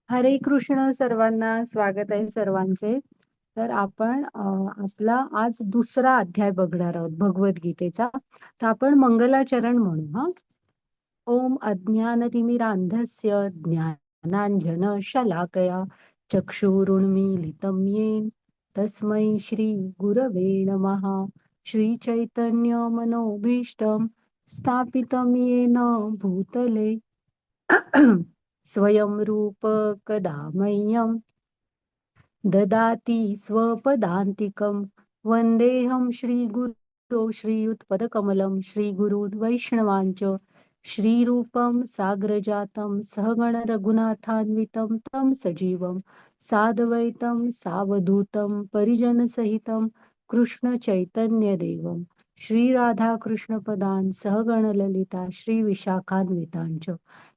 हरे कृष्ण सर्वांना. स्वागत आहे सर्वांचे. तर आपण आपला आज दुसरा अध्याय बघणार आहोत भगवद्गीतेचा. तर आपण मंगलाचरण म्हणू. हा. ओम अज्ञानतिमिरान्धस्य ज्ञानांजन शलाकया चक्षुरुन्मीलितं येन तस्मै श्री गुरवे नमः. श्री चैतन्य मनोभीष्टं स्थापितं येन भूतले स्वयं रूप कदा मह्यं ददाति स्वपदान्तिकं. वन्देऽहं श्रीगुरो श्रीयुतपदकमलं श्रीगुरून् वैष्णवांच श्रीरूपं साग्रजातं सहगण रघुनाथान्वितं तं सजीवं साद्वैतं सावधूतं परिजनसहितं कृष्ण चैतन्यदेवं श्रीराधाकृष्णपदान् सहगण ललिता श्रीविशाखान्वितांच.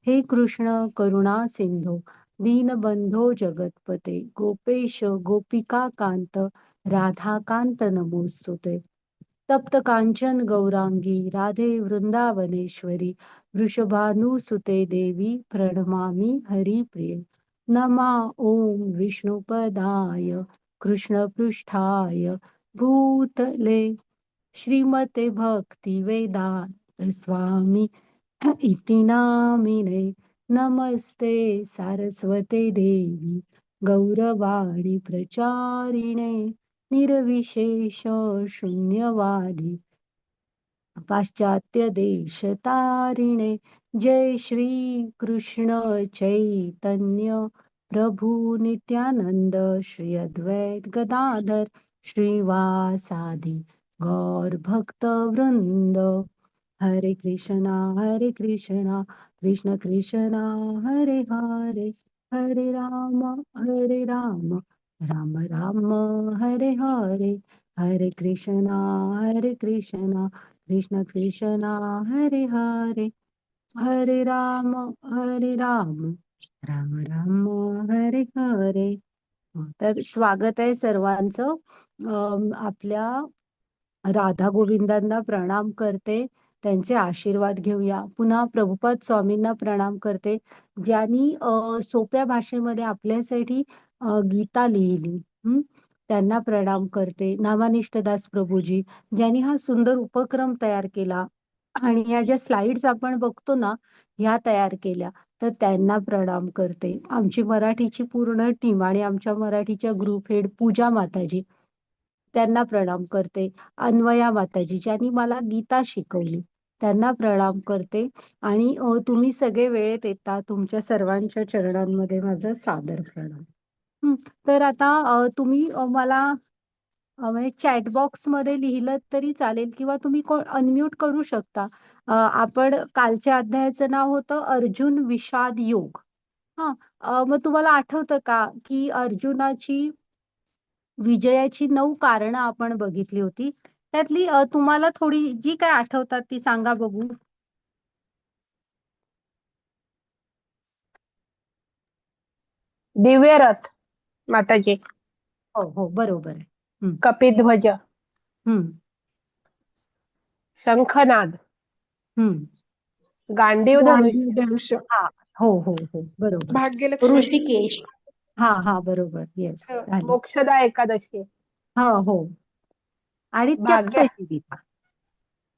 हे कृष्ण करुणा सिंधो दीनबंधो जगतपते गोपेश गोपिका कांत राधाकांत नमोस्तुते. तप्त कांचन गौरांगी राधे वृंदावनेश्वरी वृषभानुसुते देवी प्रणमामि हरिप्रिये. नमा ओम विष्णुपदाय कृष्णपृष्ठाय भूतले श्रीमते भक्ती वेदांत स्वामी इति नामिने. नमस्ते सारस्वते देवी गौरवाणी प्रचारिणे निर्विशेष शून्यवादी पाश्चात्य देशतारिणे. जय श्री कृष्ण चैतन्य प्रभु नित्यानंद श्री अद्वैत गदाधर श्रीवासादि गौर भक्त वृंद. हरे कृष्णा कृष्ण कृष्णा हरे हरे हरे राम राम राम हरे हरे. हरे कृष्णा कृष्ण कृष्णा हरे हरे हरे राम राम राम हरे हरे. तर स्वागत आहे सर्वांचं. आपल्या राधा गोविंदांना प्रणाम करते, त्यांचे आशीर्वाद घेऊया. पुन्हा प्रभुपाद स्वामींना प्रणाम करते, ज्यांनी सोप्या भाषेमध्ये आपल्यासाठी गीता लिहिली. त्यांना प्रणाम करते. नामानिष्ठदास प्रभूजी, ज्यांनी हा सुंदर उपक्रम तयार केला आणि या ज्या स्लाइड्स आपण बघतो ना, ह्या तयार केल्या, तर त्यांना प्रणाम करते. आमची मराठीची पूर्ण टीम आणि आमच्या मराठीच्या ग्रुप हेड पूजा माताजी, त्यांना प्रणाम करते. अन्वया माताजी, ज्यांनी मला गीता शिकवली, त्यांना प्रणाम करते. आणि तुम्ही सगळे वेळेत येता, तुमच्या सर्वांच्या चरणांमध्ये माझं सादर प्रणाम. तर आता तुम्ही मला म्हणजे चॅट बॉक्स मध्ये लिहिलं तरी चालेल किंवा तुम्ही अनम्यूट करू शकता. आपण कालच्या अध्यायाचं नाव होतं अर्जुन विषाद योग. हा. मग तुम्हाला आठवतं का की अर्जुनाची विजयाची 9 कारणं आपण बघितली होती. त्यातली तुम्हाला थोडी जी काय आठवतात ती सांगा बघू. दिव्य रथ माताजी, हो हो, बरोबर आहे. कपिध्वज, हम्म शंखनाद, हम्म गांडीव धनुष्य, धनुष्य, हा. हो हो हो, बरोबर. भाग्यलक्ष्मी, ऋषिकेश, हा हा, बरोबर. येस, झाली. मोक्षदा एकादशी, हो हो. आणि त्यक्त भाग्य जीविका.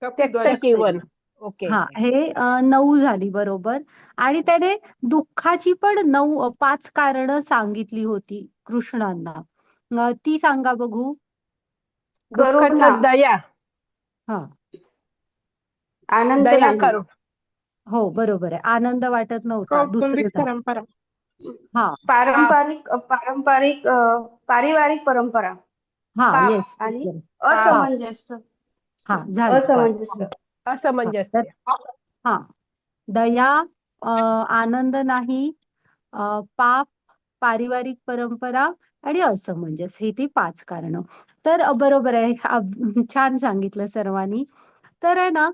त्यक्त कपिध्वज, जीवन. ओके हा, ओके. हे 9 झाली बरोबर. आणि त्याने दुःखाची पण 5 कारणं सांगितली होती कृष्णांना. ती सांगा बघू. दुःखाचा दया, हा. आनंद दया नाही. करून, हो, बरोबर आहे. आनंद वाटत नव्हता. दुसरं कौटुंबिक झालं. परंपरा, हा पाप, पारिवारिक परंपरा, हा, पाप येस. आणि पाप, पाप. असमंजस्य. हा, झालं पाप. असमंजस्य. हा, तर असमंजस्य, हा, दया, आनंद नाही, पाप, पारिवारिक परंपरा आणि असमंजस, हे ती 5 कारणं. तर बरोबर आहे. छान सांगितलं सर्वांनी. तर आहे ना,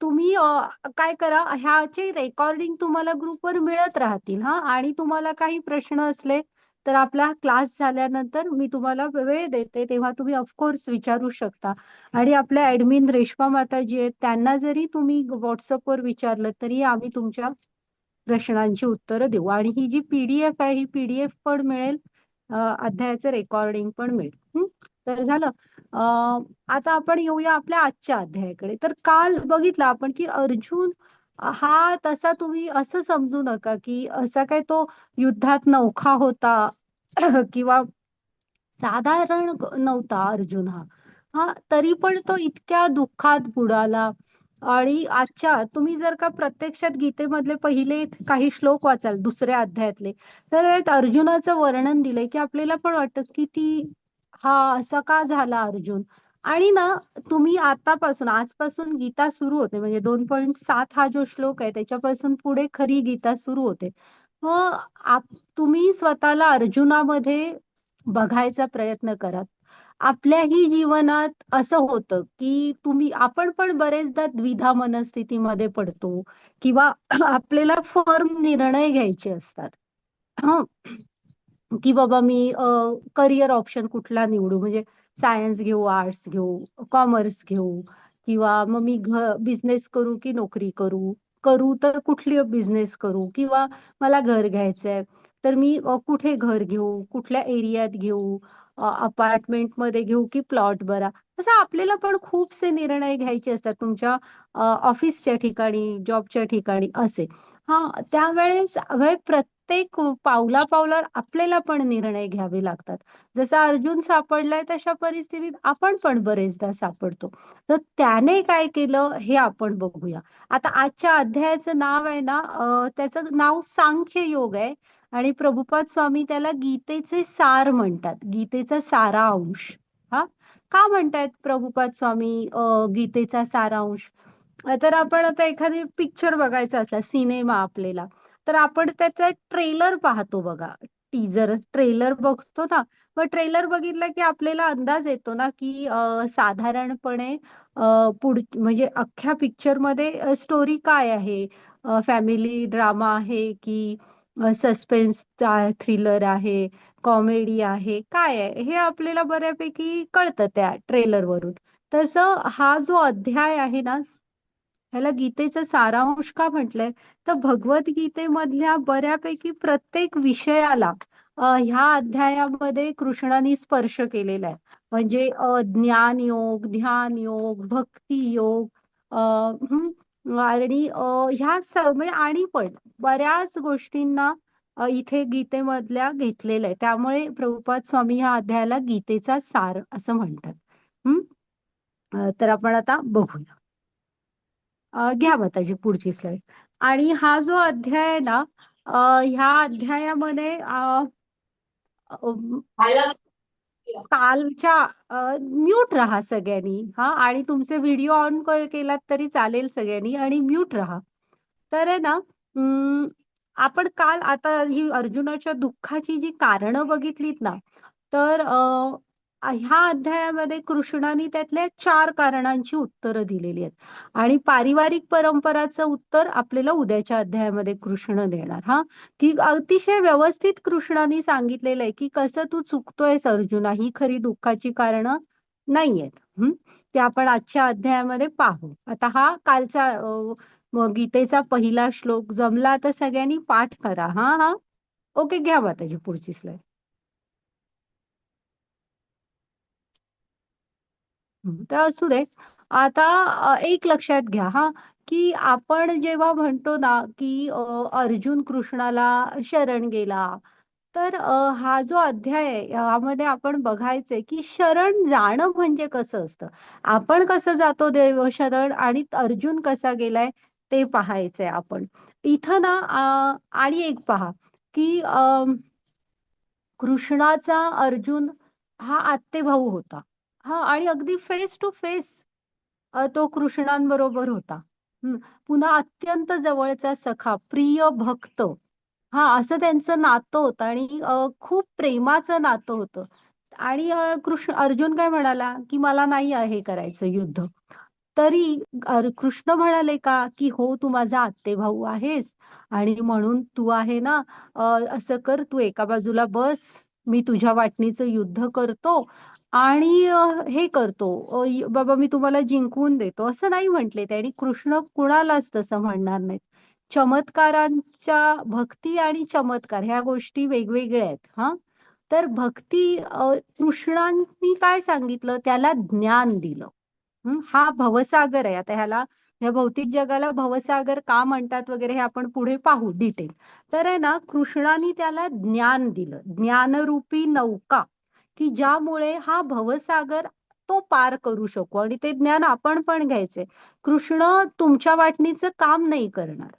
तुम्ही काय करा, ह्याचे रेकॉर्डिंग तुम्हाला ग्रुपवर मिळत राहतील. हा. आणि तुम्हाला काही प्रश्न असले तर आपला क्लास झाल्यानंतर मी तुम्हाला वेळ देते, तेव्हा तुम्ही ऑफकोर्स विचारू शकता. आणि आपल्या ऍडमिन रेश्मा माता जी आहेत, त्यांना जरी तुम्ही व्हॉट्सअपवर विचारलं तरी आम्ही तुमच्या प्रश्नांची उत्तरं देऊ. आणि ही जी PDF आहे, ही PDF पण मिळेल, अध्यायाचं रेकॉर्डिंग पण मिळेल. तर झालं. आता आपण येऊया आपल्या आजच्या अध्यायाकडे. तर काल बघितलं आपण की अर्जुन हा तसा तुम्ही असं समजू नका की असा काय तो युद्धात नवखा होता किंवा साधारण नव्हता अर्जुन हा. तरी पण तो इतक्या दुःखात बुडाला. आणि आजच्या तुम्ही जर का प्रत्यक्षात गीतेमधले पहिले काही श्लोक वाचाल दुसऱ्या अध्यायातले, तर त्यात अर्जुनाचं वर्णन दिलंय की आपल्याला पण वाटतं की ती हा असा का झाला अर्जुन. आणि ना, तुम्ही आतापासून आजपासून गीता सुरू होते, म्हणजे 2.7 हा जो श्लोक आहे त्याच्यापासून पुढे खरी गीता सुरू होते. मग तुम्ही स्वतःला अर्जुनामध्ये बघायचा प्रयत्न करा. आपल्याही जीवनात असं होतं की आपण पण बरेचदा द्विधा मनस्थितीमध्ये पडतो किंवा आपल्याला फर्म निर्णय घ्यायचे असतात. हं. की बाबा मी करिअर ऑप्शन कुठला निवडू, म्हणजे सायन्स घेऊ, आर्ट्स घेऊ, कॉमर्स घेऊ, किंवा मग मी बिझनेस करू की नोकरी करू, करू तर कुठली बिझनेस करू, किंवा मला घर घ्यायचंय तर मी कुठे घर घेऊ, कुठल्या एरियात घेऊ, अपार्टमेंट मध्ये घेऊ की प्लॉट बरा. असं आपल्याला पण खूपसे निर्णय घ्यायचे असतात तुमच्या ऑफिसच्या ठिकाणी, जॉबच्या ठिकाणी असे. त्यावेळेस प्रत्येक पावला पावलावर आपल्याला पण निर्णय घ्यावे लागतात. जसा अर्जुन सापडलाय तशा परिस्थितीत आपण पण बरेचदा सापडतो. तर त्याने काय केलं हे आपण बघूया. आता आजच्या अध्यायाचं नाव आहे ना, त्याचं नाव सांख्य योग आहे. आणि प्रभुपाद स्वामी त्याला गीतेचे सार म्हणतात, गीतेचा सारांश. हा, का म्हणतायत प्रभुपाद स्वामी गीतेचा सारांश? तर आपण आता एखादी पिक्चर बघायचा असला, सिनेमा आपल्याला, तर आपण त्याचा ट्रेलर पाहतो बघा. टीजर ट्रेलर बघतो ना. मग ट्रेलर बघितलं की आपल्याला अंदाज येतो ना की साधारणपणे म्हणजे अख्ख्या पिक्चर मध्ये स्टोरी काय आहे, फॅमिली ड्रामा आहे की सस्पेन्स थ्रिलर आहे, कॉमेडी आहे, काय आहे हे आपल्याला बऱ्यापैकी कळतं त्या ट्रेलरवरून. तसं हा जो अध्याय आहे ना, ह्याला गीतेचा सारांश का म्हटलंय, तर भगवद्गीतेमधल्या बऱ्यापैकी प्रत्येक विषयाला ह्या अध्यायामध्ये कृष्णाने स्पर्श केलेला आहे. म्हणजे ज्ञान योग, ध्यान योग, भक्ती योग, आणि ह्या म्हणजे आणि पण बऱ्याच गोष्टींना इथे गीतेमधल्या घेतलेलं आहे. त्यामुळे प्रभुपाद स्वामी ह्या अध्यायाला गीतेचा सार असं म्हणतात. तर आपण आता बघूया. घ्या मग त्याची पुढची स्लाइड. आणि हा जो अध्याय आहे ना, ह्या अध्यायामध्ये कालच्या म्यूट राहा सगळ्यांनी. आणि तुमचे व्हिडिओ ऑन केलात तरी चालेल सगळ्यांनी, आणि म्यूट राहा. तर आहे ना, आपण काल आता ही अर्जुनाच्या दुःखाची जी कारणं बघितलीत ना, तर ह्या अध्यायामध्ये कृष्णाने त्यातल्या 4 कारणांची उत्तरं दिलेली आहेत. आणि पारिवारिक परंपराचं उत्तर आपल्याला उद्याच्या अध्यायामध्ये कृष्ण देणार. की अतिशय व्यवस्थित कृष्णाने सांगितलेलं आहे की कसं तू चुकतोयस अर्जुना, ही खरी दुःखाची कारणं नाहीयेत. ते आपण आजच्या अध्यायामध्ये पाहू. आता हा कालचा गीतेचा पहिला श्लोक जमला तर सगळ्यांनी पाठ करा. ओके, घ्या त्याची पुढची स्लाइड. तर असू दे. आता एक लक्षात घ्या की आपण जेव्हा म्हणतो ना की अर्जुन कृष्णाला शरण गेला, तर हा जो अध्याय आहे यामध्ये आपण बघायचंय की शरण जाणं म्हणजे कसं असतं. आपण कसं जातो देव शरण, आणि अर्जुन कसा गेलाय ते पाहायचंय आपण इथं ना. आणि एक पहा की कृष्णाचा अर्जुन हा आत्तेभाऊ होता. आणि अगदी फेस टू फेस तो कृष्णांबरोबर होता. पुन्हा अत्यंत जवळचा सखा, प्रिय भक्त. असं त्यांचं नातं होतं, आणि खूप प्रेमाचं नातं होतं. आणि अर्जुन काय म्हणाला की मला नाही आहे करायचं युद्ध. तरी कृष्ण म्हणाले का की हो, तू माझा आत्तेभाऊ आहेस, आणि म्हणून तू आहे ना, असं कर, तू एका बाजूला बस, मी तुझ्या वाटणीचं युद्ध करतो आणि हे करतो, बाबा मी तुम्हाला जिंकवून देतो, असं नाही म्हटले त्यांनी. कृष्ण कुणालाच तसं म्हणणार नाहीत. चमत्कारांच्या भक्ती आणि चमत्कार ह्या गोष्टी वेगवेगळ्या आहेत. हा, तर भक्ती कृष्णांनी काय सांगितलं, त्याला ज्ञान दिलं. हा भवसागर आहे. आता ह्याला, या भौतिक जगाला भवसागर का म्हणतात वगैरे हे आपण पुढे पाहू डिटेल. तर आहे ना, कृष्णाने त्याला ज्ञान दिलं, ज्ञानरूपी नौका, की ज्यामुळे हा भवसागर तो पार करू शकू. आणि ते ज्ञान आपण पण घ्यायचंय. कृष्ण तुमच्या वाटणीचं काम नाही करणार.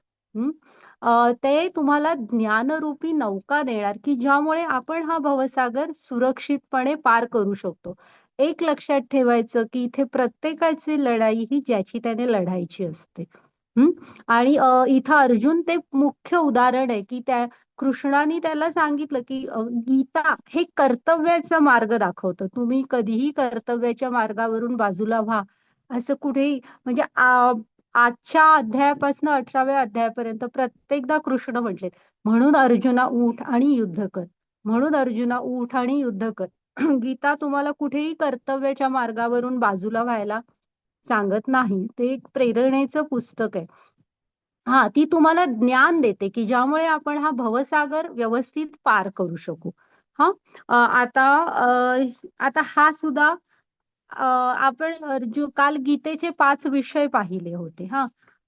ते तुम्हाला ज्ञानरूपी नौका देणार, की ज्यामुळे आपण हा भवसागर सुरक्षितपणे पार करू शकतो. एक लक्षात ठेवायचं, की इथे प्रत्येकाची लढाई ही ज्याची त्याने लढायची असते. हम्म आणि इथं अर्जुन ते मुख्य उदाहरण आहे, की त्या कृष्णाने त्याला सांगितलं, की गीता हे कर्तव्याचा मार्ग दाखवतं. तुम्ही कधीही कर्तव्याच्या मार्गावरून बाजूला व्हा असं कुठेही, म्हणजे आजच्या अध्यायापासून 18व्या अध्यायापर्यंत प्रत्येकदा कृष्ण म्हटले, म्हणून अर्जुना उठ आणि युद्ध कर. म्हणून अर्जुना उठ आणि युद्ध कर. गीता तुम्हाला कुठेही कर्तव्याच्या मार्गावरून बाजूला व्हायला सांगत नाही. ते एक प्रेरणेचं पुस्तक आहे. हा, ती तुम्हाला ज्ञान देते, की ज्यामुळे आपण हा भवसागर व्यवस्थित पार करू शकू. हा, आता हा सुद्धा आपण काल गीतेचे 5 विषय पाहिले होते. हा,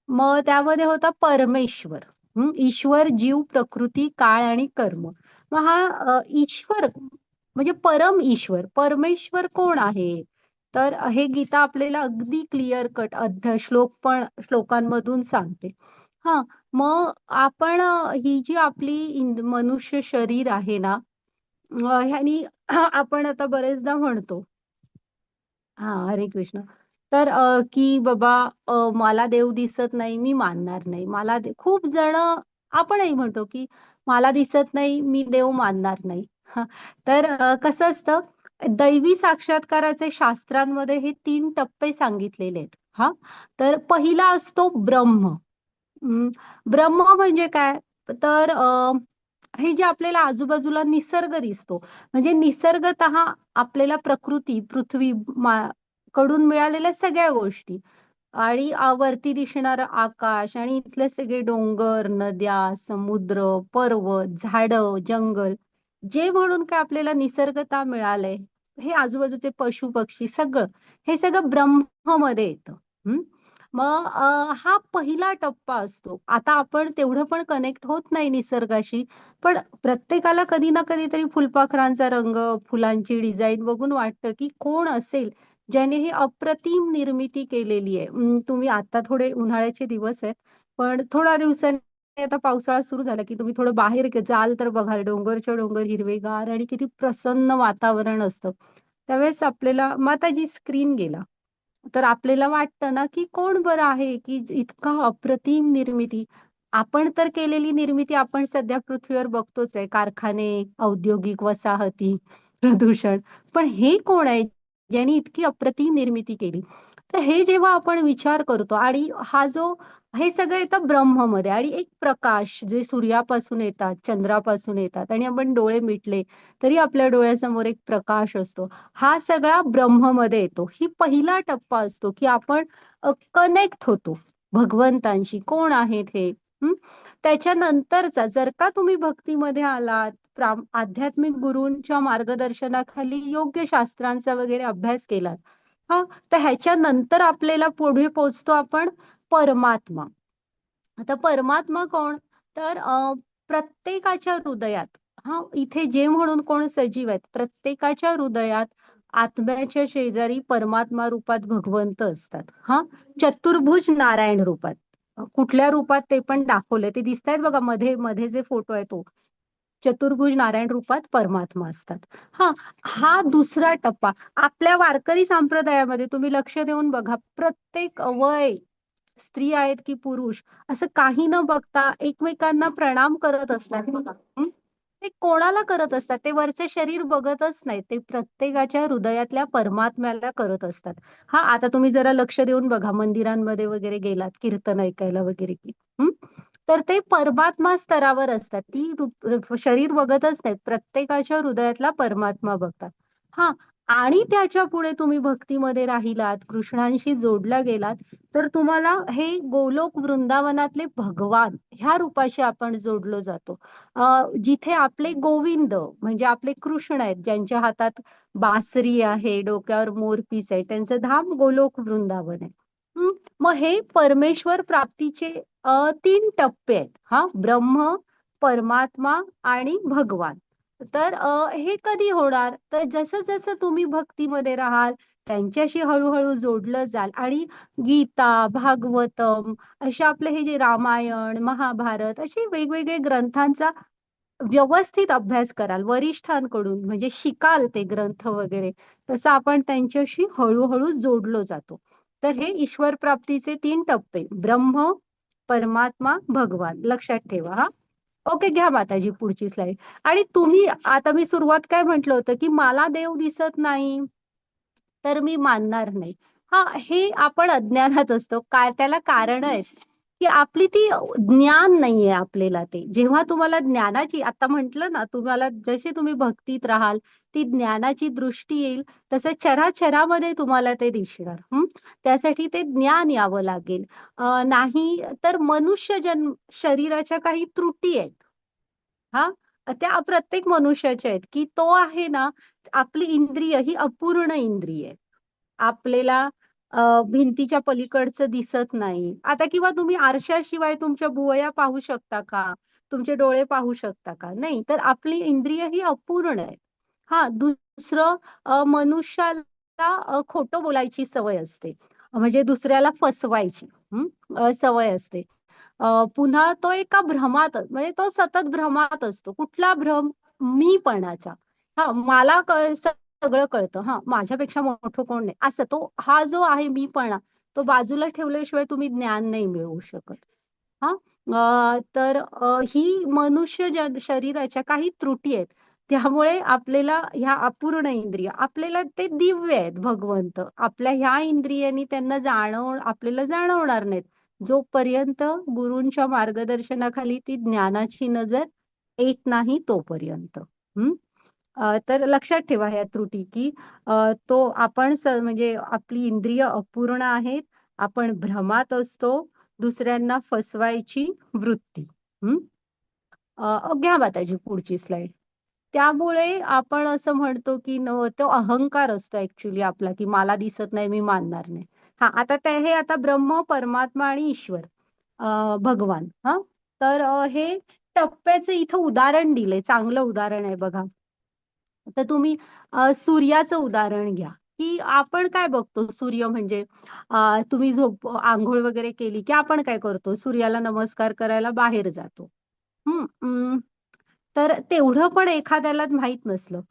मग त्यामध्ये होता परमेश्वर. ईश्वर, जीव, प्रकृती, काळ आणि कर्म. मग हा ईश्वर म्हणजे परम ईश्वर, परमेश्वर कोण आहे? तर हे गीता आपल्याला अगदी क्लिअर कट श्लोकांमधून सांगते. हा, मग आपण ही जी आपली मनुष्य शरीर आहे ना, ह्यानी आपण आता बरेचदा म्हणतो, हा, हरे कृष्ण. तर की बाबा, मला देव दिसत नाही, मी मानणार नाही. खूप जण आपणही म्हणतो, की मला दिसत नाही, मी देव मानणार नाही. तर कसं असतं, दैवी साक्षात्काराचे शास्त्रांमध्ये हे 3 टप्पे सांगितलेले आहेत. हा, तर पहिला असतो ब्रह्म. ब्रह्म म्हणजे काय? तर हे जे आपल्याला आजूबाजूला निसर्ग दिसतो, म्हणजे निसर्गतः आपल्याला प्रकृती, पृथ्वी कडून मिळालेल्या सगळ्या गोष्टी, आणि वरती दिसणार आकाश, आणि इथले सगळे डोंगर, नद्या, समुद्र, पर्वत, झाडं, जंगल, जे म्हणून काय आपल्याला निसर्गता मिळालंय, हे आजूबाजूचे पशु पक्षी सगळं, हे सगळं ब्रह्ममध्ये येतं. मग हा पहिला टप्पा असतो. आता आपण तेवढं पण कनेक्ट होत नाही निसर्गाशी, पण प्रत्येकाला कधी ना कधीतरी फुलपाखरांचा रंग, फुलांची डिझाईन बघून वाटतं, की कोण असेल ज्याने ही अप्रतिम निर्मिती केलेली आहे. तुम्ही आता थोडे उन्हाळ्याचे दिवस आहेत, पण थोड्या दिवसांनी आता पावसाळा सुरू झाला, की तुम्ही थोडं बाहेर जाल तर बघाल, डोंगरच्या डोंगर हिरवेगार आणि किती प्रसन्न वातावरण असतं. त्यावेळेस आपल्याला, मग आता जी स्क्रीन गेला, तर आपल्याला वाटतं ना, की कोण बरं आहे, की इतका अप्रतिम निर्मिती. आपण तर केलेली निर्मिती आपण सध्या पृथ्वीवर बघतोच आहे, कारखाने, औद्योगिक वसाहती, प्रदूषण. पण हे कोण आहे ज्यांनी इतकी अप्रतिम निर्मिती केली? तर हे जेव्हा आपण विचार करतो, आणि हे सगळं येतं ब्रह्ममध्ये, आणि एक प्रकाश जे सूर्यापासून येतात, चंद्रापासून येतात, आणि आपण डोळे मिटले तरी आपल्या डोळ्यासमोर एक प्रकाश असतो. हा सगळा ब्रह्ममध्ये येतो. ही पहिला टप्पा असतो, की आपण कनेक्ट होतो भगवंतांशी. कोण आहेत हे? त्याच्यानंतरचा, जर का तुम्ही भक्तीमध्ये आलात, आध्यात्मिक गुरूंच्या मार्गदर्शनाखाली योग्य शास्त्रांचा वगैरे अभ्यास केलात, हा, तर ह्याच्यानंतर आपल्याला पुढे पोहोचतो आपण परमात्मा. आता परमात्मा कोण? तर प्रत्येकाच्या हृदयात, हा, इथे जे म्हणून कोण सजीव आहेत, प्रत्येकाच्या हृदयात आत्म्याच्या शेजारी परमात्मा रूपात भगवंत असतात. हा, चतुर्भुज नारायण रूपात. कुठल्या रूपात ते पण दाखवले, ते दिसत आहेत बघा, मध्ये मध्ये जे फोटो आहे तो, चतुर्भुज नारायण रूपात परमात्मा असतात. हा, हा दुसरा टप्पा. आपल्या वारकरी संप्रदायामध्ये तुम्ही लक्ष देऊन बघा, प्रत्येक वय, स्त्री आहेत की पुरुष, असं काही न बघता एकमेकांना प्रणाम करत असतात बघा. ते कोणाला करत असतात? ते वरचे शरीर बघतच नाही, ते प्रत्येकाच्या हृदयातल्या परमात्म्याला करत असतात. हा, आता तुम्ही जरा लक्ष देऊन बघा, मंदिरांमध्ये वगैरे गेलात कीर्तन ऐकायला वगैरे की, तर ते परमात्मा स्तरावर असतात. ती शरीर बघतच नाहीत, प्रत्येकाच्या हृदयातला परमात्मा बघतात. हा, आणि त्याच्या पुढे तुम्ही भक्तीमध्ये राहिलात, कृष्णांशी जोडला गेलात, तर तुम्हाला हे गोलोक वृंदावनातले भगवान ह्या रूपाशी आपण जोडलो जातो. जिथे आपले गोविंद म्हणजे आपले कृष्ण आहेत, ज्यांच्या हातात बासरी आहे, डोक्यावर मोरपीस आहे, त्यांचं धाम गोलोक वृंदावन आहे. मग हे परमेश्वर प्राप्तीचे 3 टप्पे आहेत. हा, ब्रह्म, परमात्मा आणि भगवान. तर हे कधी होणार? तर जसं जसं तुम्ही भक्तीमध्ये राहाल, त्यांच्याशी हळूहळू जोडलं जाल आणि गीता, भागवतम असे आपले हे जे रामायण, महाभारत असे वेगवेगळे ग्रंथांचा व्यवस्थित अभ्यास कराल वरिष्ठांकडून, म्हणजे शिकाल ते ग्रंथ वगैरे, तसं आपण त्यांच्याशी हळूहळू जोडलो जातो. तर हे ईश्वर प्राप्तीचे 3 टप्पे, ब्रह्म, परमात्मा, भगवान, लक्षात ठेवा हा. ओके, घ्या माताजी पुढची स्लाइड. आणि तुम्ही आता मी सुरुवात काय म्हटलं होतं की मला देव दिसत नाही तर मी मानणार नाही. हा, हे आपण अज्ञानात असतो. काय त्याला कारण आहे की आपली ती ज्ञान नाहीये आपल्याला. ते जेव्हा तुम्हाला ज्ञानाची, आता म्हंटल ना, तुम्हाला जशी तुम्ही भक्तीत राहाल ती ज्ञानाची दृष्टी येईल, तसं चराचरामध्ये तुम्हाला ते दिसणार. त्यासाठी ते ज्ञान यावं लागेल. नाही तर मनुष्य जन्म शरीराच्या काही त्रुटी आहेत. हा, त्या प्रत्येक मनुष्याच्या आहेत की तो आहे ना, आपली इंद्रिय ही अपूर्ण इंद्रिय आहे. आपल्याला भिंतीच्या पलीकडचं दिसत नाही. आता किंवा तुम्ही आरशाशिवाय तुमच्या भुवया पाहू शकता का? तुमचे डोळे पाहू शकता का? नाही. तर आपली इंद्रिय ही अपूर्ण आहे. हा, दुसरं, मनुष्याला खोटं बोलायची सवय असते. म्हणजे दुसऱ्याला फसवायची सवय असते. पुन्हा तो एका भ्रमात, म्हणजे तो सतत भ्रमात असतो. कुठला भ्रम? मीपणाचा. हा, मला सगळं कळतं. हा, माझ्यापेक्षा मोठं कोण नाही, असं तो हा जो आहे मीपणा, तो बाजूला ठेवल्याशिवाय तुम्ही ज्ञान नाही मिळवू शकत. हा, तर ही मनुष्य शरीराच्या काही त्रुटी आहेत. त्यामुळे आपल्याला ह्या अपूर्ण इंद्रिय, आपल्याला ते दिव्य आहेत भगवंत. आपल्या ह्या इंद्रियांनी त्यांना आपल्याला जाणवणार नाहीत, जोपर्यंत गुरूंच्या मार्गदर्शनाखाली ती ज्ञानाची नजर येत नाही तोपर्यंत. तर लक्षात ठेवा ह्या त्रुटी की तो आपण म्हणजे आपली इंद्रिय अपूर्ण आहेत, आपण भ्रमात असतो, दुसऱ्यांना फसवायची वृत्ती. घ्या माताजी पुढची स्लाइड. त्यामुळे आपण असं म्हणतो की तो अहंकार असतो ऍक्च्युली आपला, की मला दिसत नाही मी मानणार नाही. हा, आता हे आता ब्रह्म, परमात्मा आणि ईश्वर, भगवान. हा, तर हे टप्प्याचं इथं उदाहरण दिलंय, चांगलं उदाहरण आहे बघा. तर तुम्ही सूर्याचं उदाहरण घ्या, की आपण काय बघतो सूर्य म्हणजे तुम्ही आंघोळ वगैरे केली की आपण काय करतो? सूर्याला नमस्कार करायला बाहेर जातो. तर तेवढं पण एखाद्याला माहित नसलं,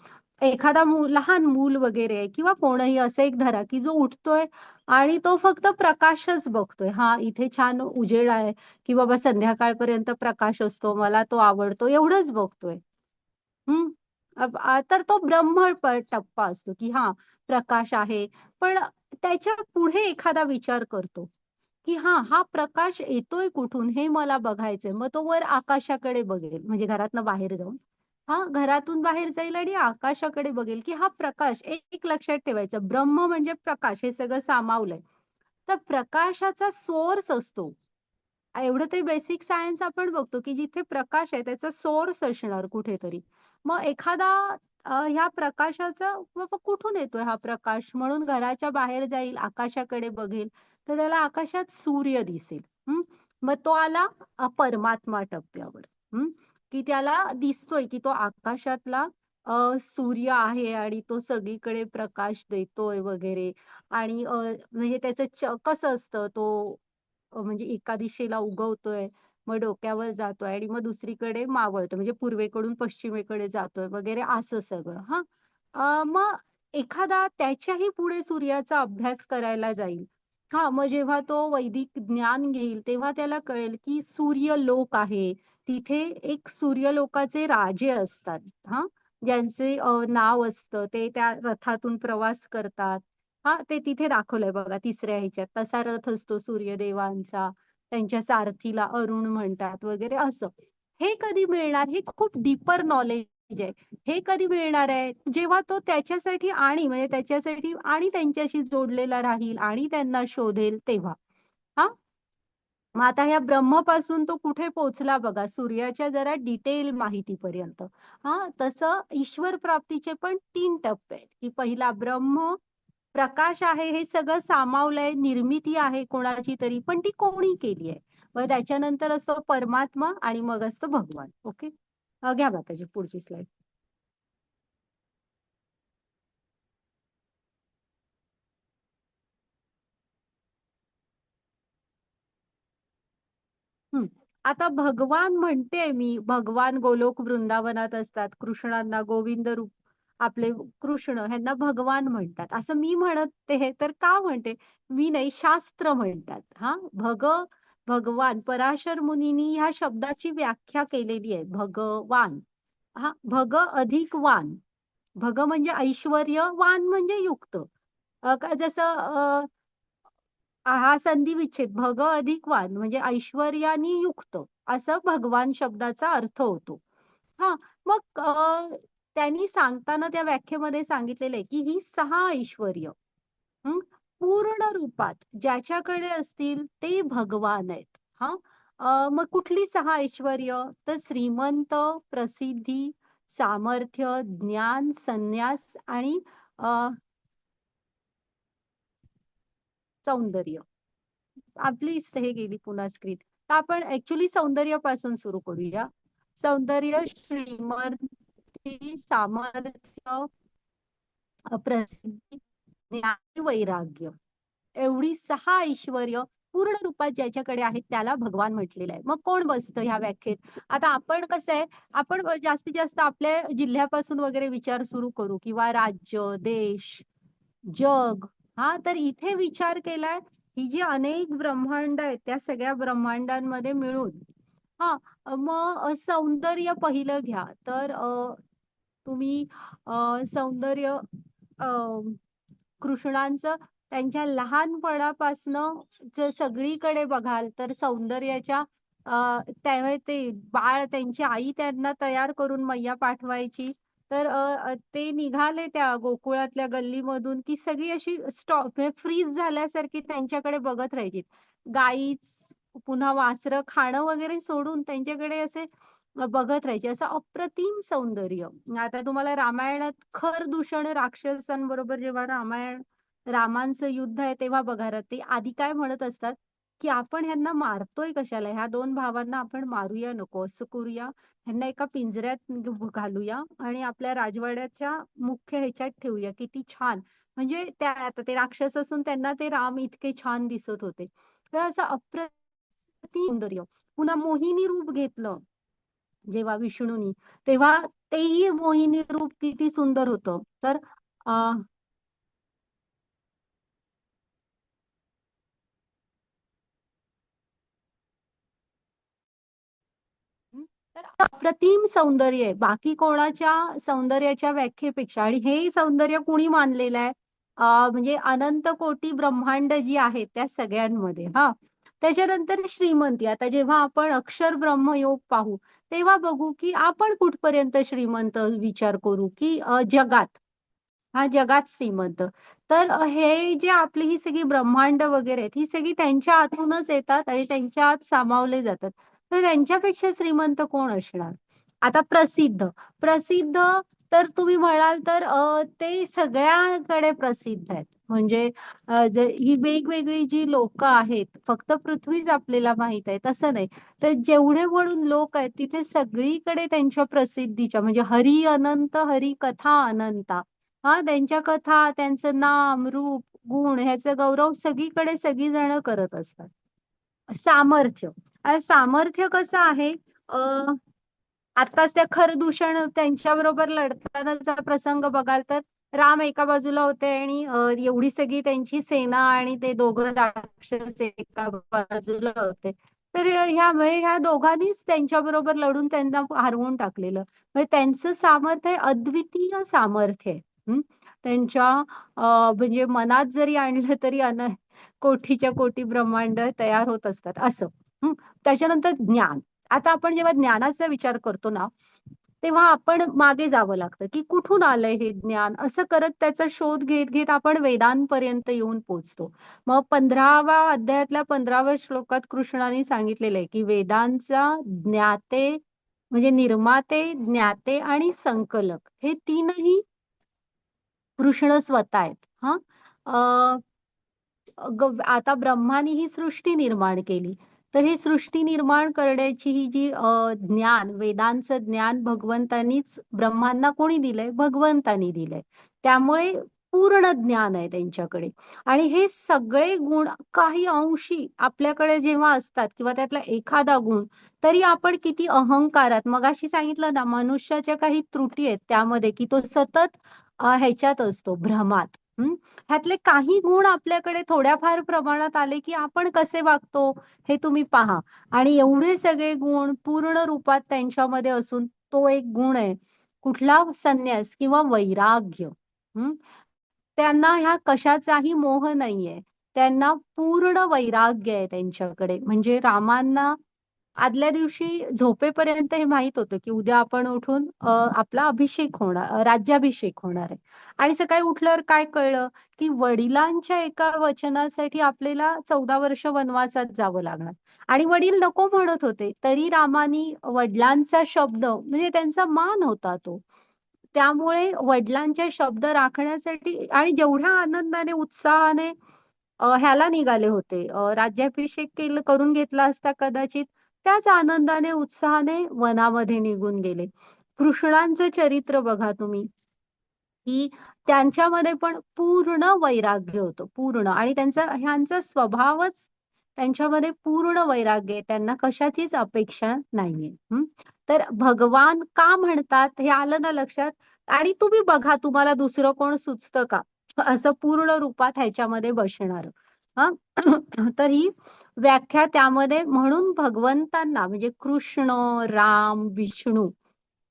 एखादा लहान मूल वगैरे आहे किंवा कोणही असं एक धरा की जो उठतोय आणि तो फक्त प्रकाशच बघतोय. हा, इथे छान उजेड आहे की बाबा संध्याकाळपर्यंत प्रकाश असतो, मला तो आवडतो, एवढंच बघतोय. तर तो ब्रह्म टप्पा असतो की हा, प्रकाश आहे. पण त्याच्या पुढे एखादा विचार करतो की हा प्रकाश येतोय कुठून हे मला बघायचंय. मग तो वर आकाशाकडे बघेल, म्हणजे घरातनं बाहेर जाऊन, हा, घरातून बाहेर जाईल आणि आकाशाकडे बघेल की हा प्रकाश. एक लक्षात ठेवायचं, ब्रह्म म्हणजे प्रकाश, हे सगळं सामावलंय. तर प्रकाशाचा सोर्स असतो. एवढं ते बेसिक सायन्स आपण बघतो की जिथे प्रकाश आहे त्याचा सोर्स असणार कुठेतरी. मग एखादा ह्या प्रकाशाचा बाबा कुठून येतोय हा प्रकाश म्हणून घराच्या बाहेर जाईल, आकाशाकडे बघेल, तर त्याला आकाशात सूर्य दिसेल. मग तो आला परमात्मा टप्प्यावर. की त्याला दिसतोय की तो आकाशातला सूर्य आहे आणि तो सगळीकडे प्रकाश देतोय वगैरे. आणि म्हणजे त्याचं कसं असतं, तो म्हणजे एका दिशेला उगवतोय, मग डोक्यावर जातोय आणि मग दुसरीकडे मावळतोय, म्हणजे पूर्वेकडून पश्चिमेकडे जातोय वगैरे, असं सगळं. हा, मग एखादा त्याच्याही पुढे सूर्याचा अभ्यास करायला जाईल. हा, मग जेव्हा तो वैदिक ज्ञान घेईल तेव्हा त्याला कळेल की सूर्यलोक आहे. तिथे एक सूर्यलोकाचे राजे असतात. हा, ज्यांचे नाव असतं, ते त्या रथातून प्रवास करतात. हा, ते तिथे दाखवलंय बघा तिसऱ्या ह्याच्यात. तसा रथ असतो सूर्यदेवांचा, त्यांच्या सारथीला अरुण म्हणतात वगैरे असं. हे कधी मिळणार? हे खूप डीपर नॉलेज पाहिजे हे कधी मिळणार आहे, जेव्हा तो त्याच्यासाठी आणि म्हणजे त्याच्यासाठी आणि त्यांच्याशी जोडलेला राहील आणि त्यांना शोधेल तेव्हा. हा, मग आता ह्या ब्रह्मपासून तो कुठे पोहोचला बघा, सूर्याच्या जरा डिटेल माहितीपर्यंत. हा, तसं ईश्वर प्राप्तीचे पण 3 टप्पे आहेत, की पहिला ब्रह्म प्रकाश आहे, हे सगळं सामावलंय, निर्मिती आहे कोणाची तरी, पण ती कोणी केली आहे. मग त्याच्यानंतर असतो परमात्मा आणि मग असतो भगवान. ओके, घ्या माताजी पुढची स्लाइड. आता भगवान म्हणते मी, भगवान गोलोक वृंदावनात असतात, कृष्णांना गोविंद रूप आपले कृष्ण ह्यांना भगवान म्हणतात, असं मी म्हणते हे तर का म्हणते मी नाही, शास्त्र म्हणतात. हा, भगवान पराशर मुनींनी ह्या शब्दाची व्याख्या केलेली आहे, भगवान. हा, भग अधिक वान, भग म्हणजे ऐश्वर्य, वान म्हणजे युक्त. जसं हा संधी विच्छेद, भग अधिक वान म्हणजे ऐश्वर्याने युक्त, असं भगवान शब्दाचा अर्थ होतो. हा, मग त्यांनी सांगताना त्या व्याख्येमध्ये सांगितलेलं आहे की ही 6 ऐश्वर्य हं, पूर्ण रूपात ज्याच्याकडे असतील ते भगवान आहेत. हा, मग कुठली 6 ऐश्वर्य, तर श्रीमंत, प्रसिद्धी, सामर्थ्य, ज्ञान, संन्यास आणि सौंदर्य. आपली हे गेली पुन्हा स्क्रीन, तर आपण ऍक्च्युली सौंदर्यापासून सुरू करूया. सौंदर्य, श्रीमंती, सामर्थ्य, प्रसिद्धी, ज्ञान, वैराग्य, एवढी 6 ऐश्वर्य पूर्ण रूपात ज्याच्याकडे आहेत त्याला भगवान म्हटलेलं आहे. मग कोण बसतं ह्या व्याख्येत? आता आपण कसं आहे, आपण जास्तीत जास्त आपल्या जिल्ह्यापासून वगैरे विचार सुरू करू, किंवा राज्य, देश, जग. हा, तर इथे विचार केलाय ही जी अनेक ब्रह्मांड आहेत त्या सगळ्या ब्रह्मांडांमध्ये मिळून, हा, मग सौंदर्य पहिलं घ्या तर तुम्ही सौंदर्य कृष्णांचं त्यांच्या लहानपणापासनं जर सगळीकडे बघाल तर सौंदर्याच्या त्यावेळी ते बाळ, त्यांची आई त्यांना तयार करून मैया पाठवायची, तर ते निघाले त्या गोकुळातल्या गल्लीमधून की सगळी अशी स्टॉप फ्रीज झाल्यासारखी त्यांच्याकडे बघत राहायची. गाई, पुन्हा वासरं खाणं वगैरे सोडून त्यांच्याकडे असे बघत राहायचे, असं अप्रतिम सौंदर्य. आता तुम्हाला रामायणात खर दूषण राक्षसांबरोबर जेव्हा रामांचं युद्ध आहे तेव्हा बघा, ते आधी काय म्हणत असतात की आपण ह्यांना मारतोय कशाला, ह्या 2 भावांना आपण मारूया नको, असं करूया, ह्यांना एका पिंजऱ्यात घालूया आणि आपल्या राजवाड्याच्या मुख्य ह्याच्यात ठेवूया, किती छान. म्हणजे त्या आता ते राक्षस असून त्यांना ते राम इतके छान दिसत होते, तर असं अप्रतिम सौंदर्य. पुन्हा मोहिनी रूप घेतलं जेव्हा विष्णूनी, तेव्हा तेही मोहिनी रूप किती सुंदर होतं. तर तर अप्रतिम सौंदर्य आहे, बाकी कोणाच्या सौंदर्याच्या व्याख्येपेक्षा. आणि हे सौंदर्य कुणी मानलेलं आहे, म्हणजे अनंत कोटी ब्रह्मांड जी आहेत त्या सगळ्यांमध्ये. हा, त्याच्यानंतर श्रीमंती. आता जेव्हा आपण अक्षर ब्रह्मयोग पाहू तेव्हा बघू की आपण कुठपर्यंत श्रीमंत विचार करू, की जगात, हा, जगात श्रीमंत. तर हे जे आपली ही सगळी ब्रह्मांड वगैरे आहेत ही सगळी त्यांच्या आतूनच येतात आणि त्यांच्या आत सामावले जातात, तर त्यांच्यापेक्षा श्रीमंत कोण असणार? आता प्रसिद्ध, प्रसिद्ध तर तुम्ही म्हणाल तर ते सगळ्याकडे प्रसिद्ध आहेत. म्हणजे ही वेगवेगळी जी लोक आहेत, फक्त पृथ्वीच आपल्याला माहित आहे तसं नाही, तर जेवढे म्हणून लोक आहेत तिथे सगळीकडे त्यांच्या प्रसिद्धीच्या, म्हणजे हरी अनंत, हरी कथा अनंता. हा, त्यांच्या कथा, त्यांचं नाम, रूप, गुण ह्याचा गौरव सगळीकडे सगळी जण करत असतात. सामर्थ्य, सामर्थ्य कसं आहे, आताच त्या खरदूषण त्यांच्या बरोबर लढतानाचा प्रसंग बघाल तर राम एका बाजूला होते आणि एवढी सगळी त्यांची सेना आणि ते दोघं राक्षस एका बाजूला होते. तर ह्या दोघांनीच त्यांच्या बरोबर लढून त्यांना हरवून टाकलेलं. म्हणजे त्यांचं सामर्थ्य आहे, अद्वितीय सामर्थ्य आहे. त्यांच्या म्हणजे मनात जरी आणलं तरी कोटीच्या कोटी ब्रह्मांड तयार होत असतात असं. त्याच्यानंतर ज्ञान. आता आपण जेव्हा ज्ञानाचा विचार करतो ना, तेव्हा आपण मागे जावं लागतं की कुठून आलंय हे ज्ञान. असं करत त्याचा शोध घेत घेत आपण वेदांपर्यंत येऊन पोहोचतो. मग 15व्या अध्यायातल्या 15व्या श्लोकात कृष्णाने सांगितलेलं आहे की वेदांचा ज्ञाते म्हणजे निर्माते, ज्ञाते आणि संकलक हे तीनही कृष्ण स्वतः आहेत. हा आता ब्रह्माने ही सृष्टी निर्माण केली. तर ही सृष्टी निर्माण करण्याची ही जी ज्ञान, वेदांचं ज्ञान भगवंतानीच ब्रह्मांना कोणी दिलंय? भगवंतानी दिलंय. त्यामुळे पूर्ण ज्ञान आहे त्यांच्याकडे. आणि हे सगळे गुण काही अंशी आपल्याकडे जेव्हा असतात किंवा त्यातला एखादा गुण, तरी आपण किती अहंकारात, मगाशी सांगितलं ना, मनुष्याच्या काही त्रुटी आहेत त्यामध्ये की तो सतत ह्याच्यात असतो, भ्रमात. ह्यातले काही गुण आपल्याकडे थोड्याफार प्रमाणात आले की आपण कसे वागतो हे तुम्ही पहा. आणि एवढे सगळे गुण पूर्ण रूपात त्यांच्यामध्ये असून तो एक गुण आहे कुठला? संन्यास किंवा वैराग्य. हम्म त्यांना ह्या कशाचाही मोह नाहीये. त्यांना पूर्ण वैराग्य आहे त्यांच्याकडे. म्हणजे रामांना आदल्या दिवशी झोपेपर्यंत हे माहित होतं की उद्या आपण उठून आपला अभिषेक होणार, राज्याभिषेक होणार आहे. आणि सकाळी उठल्यावर काय कळलं की वडिलांच्या एका वचनासाठी आपल्याला 14 वर्ष वनवासात जावं लागणार. आणि वडील नको म्हणत होते तरी रामानी वडिलांचा शब्द म्हणजे त्यांचा मान होता तो. त्यामुळे वडिलांचे शब्द राखण्यासाठी आणि जेवढ्या आनंदाने उत्साहाने ह्याला निघाले होते, राज्याभिषेक करून घेतला असता कदाचित, त्याच आनंदाने उत्साहाने वनामध्ये निघून गेले. कृष्णांचं चरित्र बघा तुम्ही की त्यांच्यामध्ये पण पूर्ण वैराग्य होतं, पूर्ण. आणि ह्यांचा स्वभावच त्यांच्यामध्ये पूर्ण वैराग्य आहे. त्यांना कशाचीच अपेक्षा नाहीये. तर भगवान का म्हणतात हे आलं ना लक्षात? आणि तुम्ही बघा तुम्हाला दुसरं कोण सुचतं का असं पूर्ण रूपात ह्याच्यामध्ये बसणार? हा तर ही व्याख्या त्यामध्ये, म्हणून भगवंतांना म्हणजे कृष्ण, राम, विष्णू,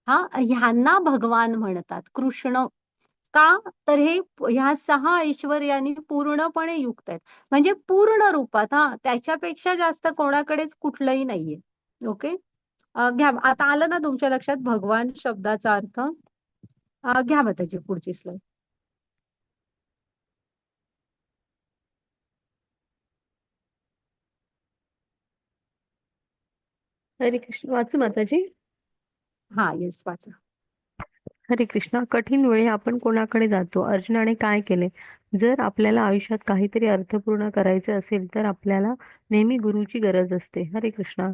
हा ह्यांना भगवान म्हणतात. कृष्ण का? तर हे ह्या 6 ऐश्वर्यानी पूर्णपणे युक्त आहेत. म्हणजे पूर्ण रूपात. हा त्याच्यापेक्षा जास्त कोणाकडेच कुठलंही नाहीये. ओके. घ्या आता आलं ना तुमच्या लक्षात भगवान शब्दाचा अर्थ? घ्या मग त्याची पुढची स्लाइड. हरे कृष्ण. वाचू माताजी? हा येस वाचा. हरे कृष्णा. कठीण वेळी आपण कोणाकडे जातो? अर्जुनाने काय केले? जर आपल्याला आयुष्यात काहीतरी अर्थपूर्ण करायचे असेल तर आपल्याला नेहमी गुरुची गरज असते. हरे कृष्णा.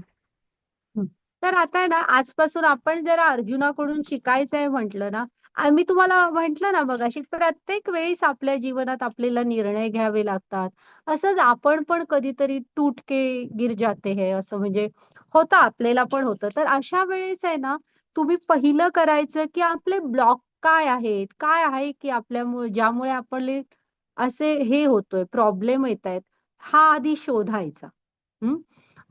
तर आता आहे ना, आजपासून आपण जरा अर्जुनाकडून शिकायचंय म्हटलं ना, मी तुम्हाला म्हंटल ना मगाशी, प्रत्येक वेळेस आपल्या जीवनात आपल्याला निर्णय घ्यावे लागतात. असंच आपण पण कधीतरी टूट के गिर जाते है, असं म्हणजे होतं, आपल्याला पण होतं. तर अशा वेळेस आहे ना, तुम्ही पहिलं करायचं की आपले ब्लॉक काय आहेत, काय आहे की आपल्यामुळे ज्यामुळे आपले असे हे होतोय, प्रॉब्लेम येत आहेत, हा आधी शोधायचा.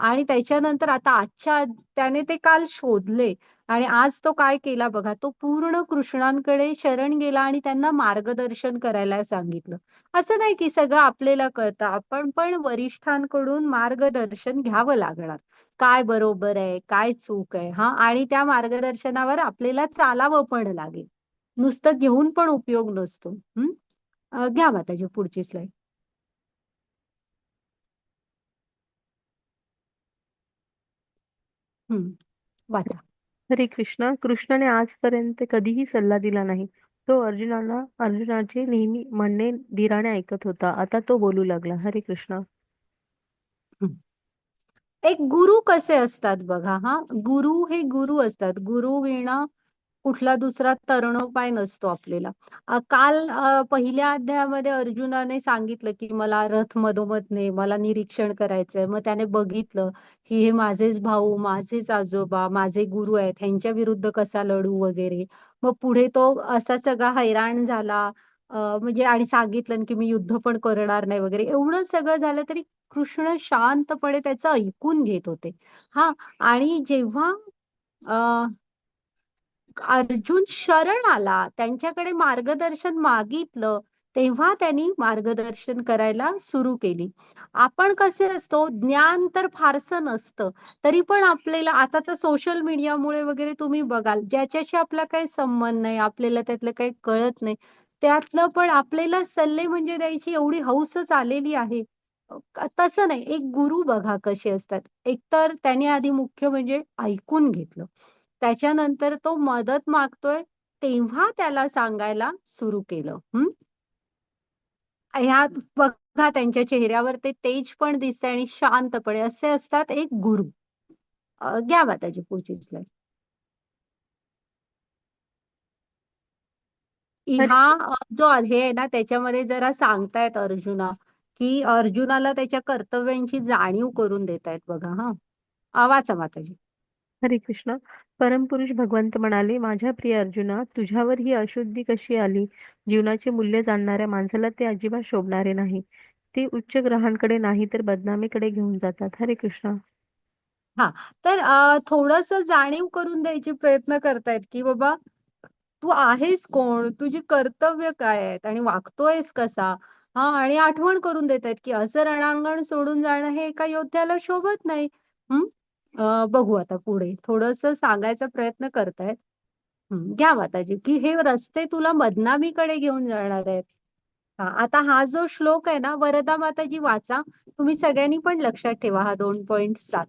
आणि त्याच्यानंतर आता त्याने ते काल शोधले आणि आज तो काय केला बघा, तो पूर्ण कृष्णांकडे शरण गेला आणि त्यांना मार्गदर्शन करायला सांगितलं. असं नाही की सगळं आपल्याला कळतं, आपण पण वरिष्ठांकडून मार्गदर्शन घ्यावं लागणार. काय बरोबर आहे, काय चूक आहे, हा आणि त्या मार्गदर्शनावर आपल्याला चालावं पण लागेल. नुसतं घेऊन पण उपयोग नसतो. घ्या माताजी पुढची स्लाइड. वाचा. हरे कृष्णा. कृष्णाने आजपर्यंत कधीही सल्ला दिला नाही. तो अर्जुनाचे नेहमी म्हणणे धीराने ऐकत होता. आता तो बोलू लागला. हरे कृष्णा. एक गुरु कसे असतात बघा. हा गुरु हे गुरु असतात. गुरु विना कुठला दुसरा तरणोपाय नसतो आपल्याला. काल पहिल्या अध्यायामध्ये अर्जुनाने सांगितलं की मला रथ मधोमध ने, मला निरीक्षण करायचंय. मग त्याने बघितलं की हे माझेच भाऊ, माझेच आजोबा, माझे गुरु आहेत, ह्यांच्या विरुद्ध कसा लढू वगैरे. मग पुढे तो असा सगळा हैराण झाला, म्हणजे आणि सांगितलं की मी युद्ध पण करणार नाही वगैरे. एवढं सगळं झालं तरी कृष्ण शांतपणे त्याचं ऐकून घेत होते. हा आणि जेव्हा अर्जुन शरण आला, त्यांच्याकडे मार्गदर्शन मागितलं, तेव्हा त्यांनी मार्गदर्शन करायला सुरू केली. आपण कसे असतो, ज्ञान तर फारसं नसतं, तरी पण आपल्याला आता तर सोशल मीडियामुळे वगैरे तुम्ही बघाल, ज्याच्याशी आपला काही संबंध नाही, आपल्याला त्यातलं काही कळत नाही, त्यातलं पण आपल्याला सल्ले म्हणजे द्यायची एवढी हौसच आलेली आहे. तसं नाही, एक गुरु बघा कसे असतात. एकतर त्याने आधी मुख्य म्हणजे ऐकून घेतलं. त्याच्यानंतर तो मदत मागतोय, तेव्हा त्याला सांगायला सुरू केलं. ह्यात बघा त्यांच्या चेहऱ्यावर ते तेज पण दिसतंय आणि शांतपणे असे असतात एक गुरु. घ्या माताजी पुढची स्लाईड. हरे हा जो हे आहे ना त्याच्यामध्ये जरा सांगतायत अर्जुना, की अर्जुनाला त्याच्या कर्तव्यांची जाणीव करून देतायत बघा हा. वाचा माताजी. हरे कृष्ण. परमपुरुष भगवंत म्हणाले, माझ्या प्रिय अर्जुना, तुझ्यावर ही अशुद्धी कशी आली? जीवनाचे मूल्य जाणणाऱ्या माणसाला ते अजिबात शोभणारे नाही. ते उच्च ग्रहांकडे नाही तर बदनामीकडे घेऊन जातात. हरे कृष्ण. हा, तर थोडस जाणीव करून द्यायची प्रयत्न करतायत, की बाबा तू आहेस कोण, तुझी कर्तव्य काय आहेत आणि वागतोयस कसा. हा, आणि आठवण करून देत आहेत की असं रणांगण सोडून जाणं हे एका योद्ध्याला शोभत नाही. बघू आता पुढे थोडस सांगायचा प्रयत्न करतायत. घ्या माताजी, की हे रस्ते तुला बदनामीकडे घेऊन जाणार आहेत. आता हा जो श्लोक आहे ना, वरदा माताजी वाचा. तुम्ही सगळ्यांनी पण लक्षात ठेवा हा 2.7.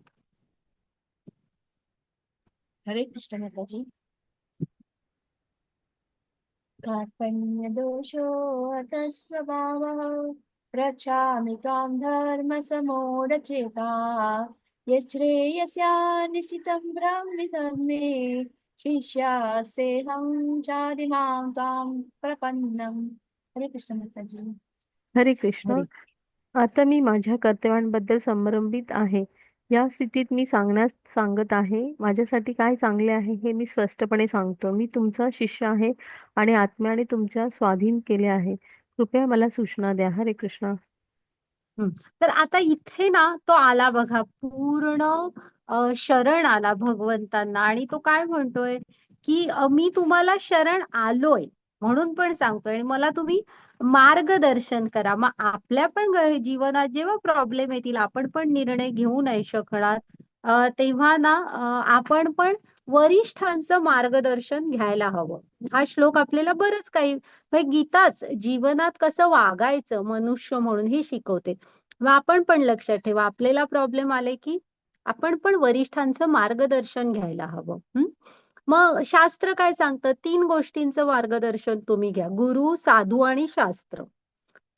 हरे कृष्ण माताजी. कार्पण्यदोषोऽतस्वभावः रक्षामि त्वां धर्मसमोढचेता यच्छ्रेयस्या निश्चितं ब्रह्मधर्मे शिष्यासेऽहं चादिमां त्वां प्रपन्नम्. हरे कृष्ण माताजी. हरे कृष्ण. हरी. आता मी माझ्या कर्तव्यांबद्दल संभ्रमित आहे. या स्थितीत मी सांगत आहे, माझ्यासाठी काय चांगले आहे हे मी स्पष्टपणे सांगतो. मी तुमचा शिष्य आहे आणि आत्म्याने तुमच्या स्वाधीन केले आहे. कृपया मला सूचना द्या. हरे कृष्ण. तर आता इथे ना तो आला बघा, पूर्ण शरण आला भगवंतांना आणि तो काय म्हणतोय, की मी तुम्हाला शरण आलोय म्हणून पण सांगतोय आणि मला तुम्ही मार्गदर्शन करा. मग आपल्या पण जीवनात जेव्हा प्रॉब्लेम येतील, आपण पण निर्णय घेऊ नाही शकणार, तेव्हा ना आपण पण वरिष्ठांचं मार्गदर्शन घ्यायला हवं. हा श्लोक आपल्याला बरंच काही गीताच जीवनात कसं वागायचं मनुष्य म्हणून हे शिकवते. मग आपण पण लक्षात ठेवा, आपल्याला प्रॉब्लेम आले की आपण पण वरिष्ठांचं मार्गदर्शन घ्यायला हवं. मग शास्त्र काय सांगतं, 3 गोष्टींचं मार्गदर्शन तुम्ही घ्या, गुरु, साधू आणि शास्त्र.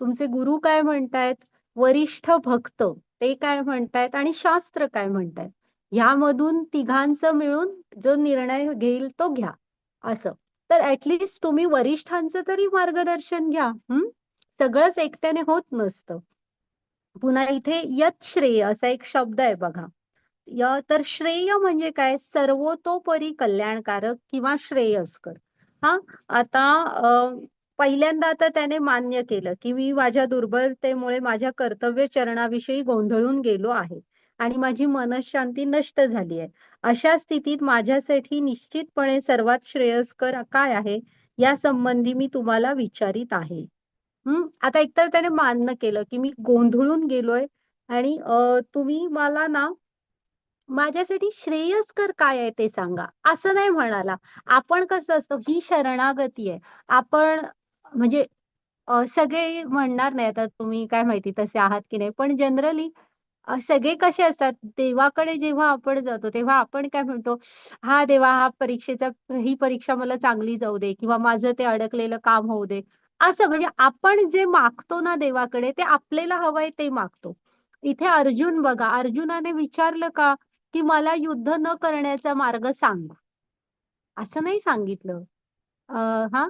तुमचे गुरु काय म्हणतायत, वरिष्ठ भक्त ते काय म्हणतायत आणि शास्त्र काय म्हणतायत, ह्यामधून तिघांचं मिळून जो निर्णय घेईल तो घ्या असं. तर ऍटलिस्ट तुम्ही वरिष्ठांचं तरी मार्गदर्शन घ्या. सगळंच एकट्याने होत नसतं. पुन्हा इथे यत श्रेय असा एक शब्द आहे बघा. तर श्रेय म्हणजे काय, सर्वतोपरी कल्याणकारक किंवा श्रेयस्कर. हा, आता पहिल्यांदा तर त्याने मान्य केलं की मी माझ्या दुर्बलतेमुळे माझ्या कर्तव्य चरणाविषयी गोंधळून गेलो आहे आणि माझी मनशांती नष्ट झाली आहे. अशा स्थितीत माझ्यासाठी निश्चितपणे सर्वात श्रेयस्कर काय आहे या संबंधी मी तुम्हाला विचारित आहे. आता एकतर त्याने मान्य केलं की मी गोंधळून गेलोय आणि तुम्ही मला ना माझ्यासाठी श्रेयस्कर काय आहे ते सांगा, असं नाही म्हणाला. आपण कसं असतं, ही शरणागती आहे. आपण म्हणजे सगळे म्हणणार नाही, आता तुम्ही काय माहिती तसे आहात की नाही, पण जनरली सगळे कसे असतात, देवाकडे जेव्हा आपण जातो तेव्हा आपण काय म्हणतो, हा देवा, ही परीक्षा मला चांगली जाऊ दे किंवा माझं ते अडकलेलं काम होऊ दे. असं म्हणजे आपण जे मागतो ना देवाकडे, ते आपल्याला हवंय ते मागतो. इथे अर्जुन बघा, अर्जुनाने विचारलं का, की मला युद्ध न करण्याचा मार्ग सांगा, असं नाही सांगितलं. हा,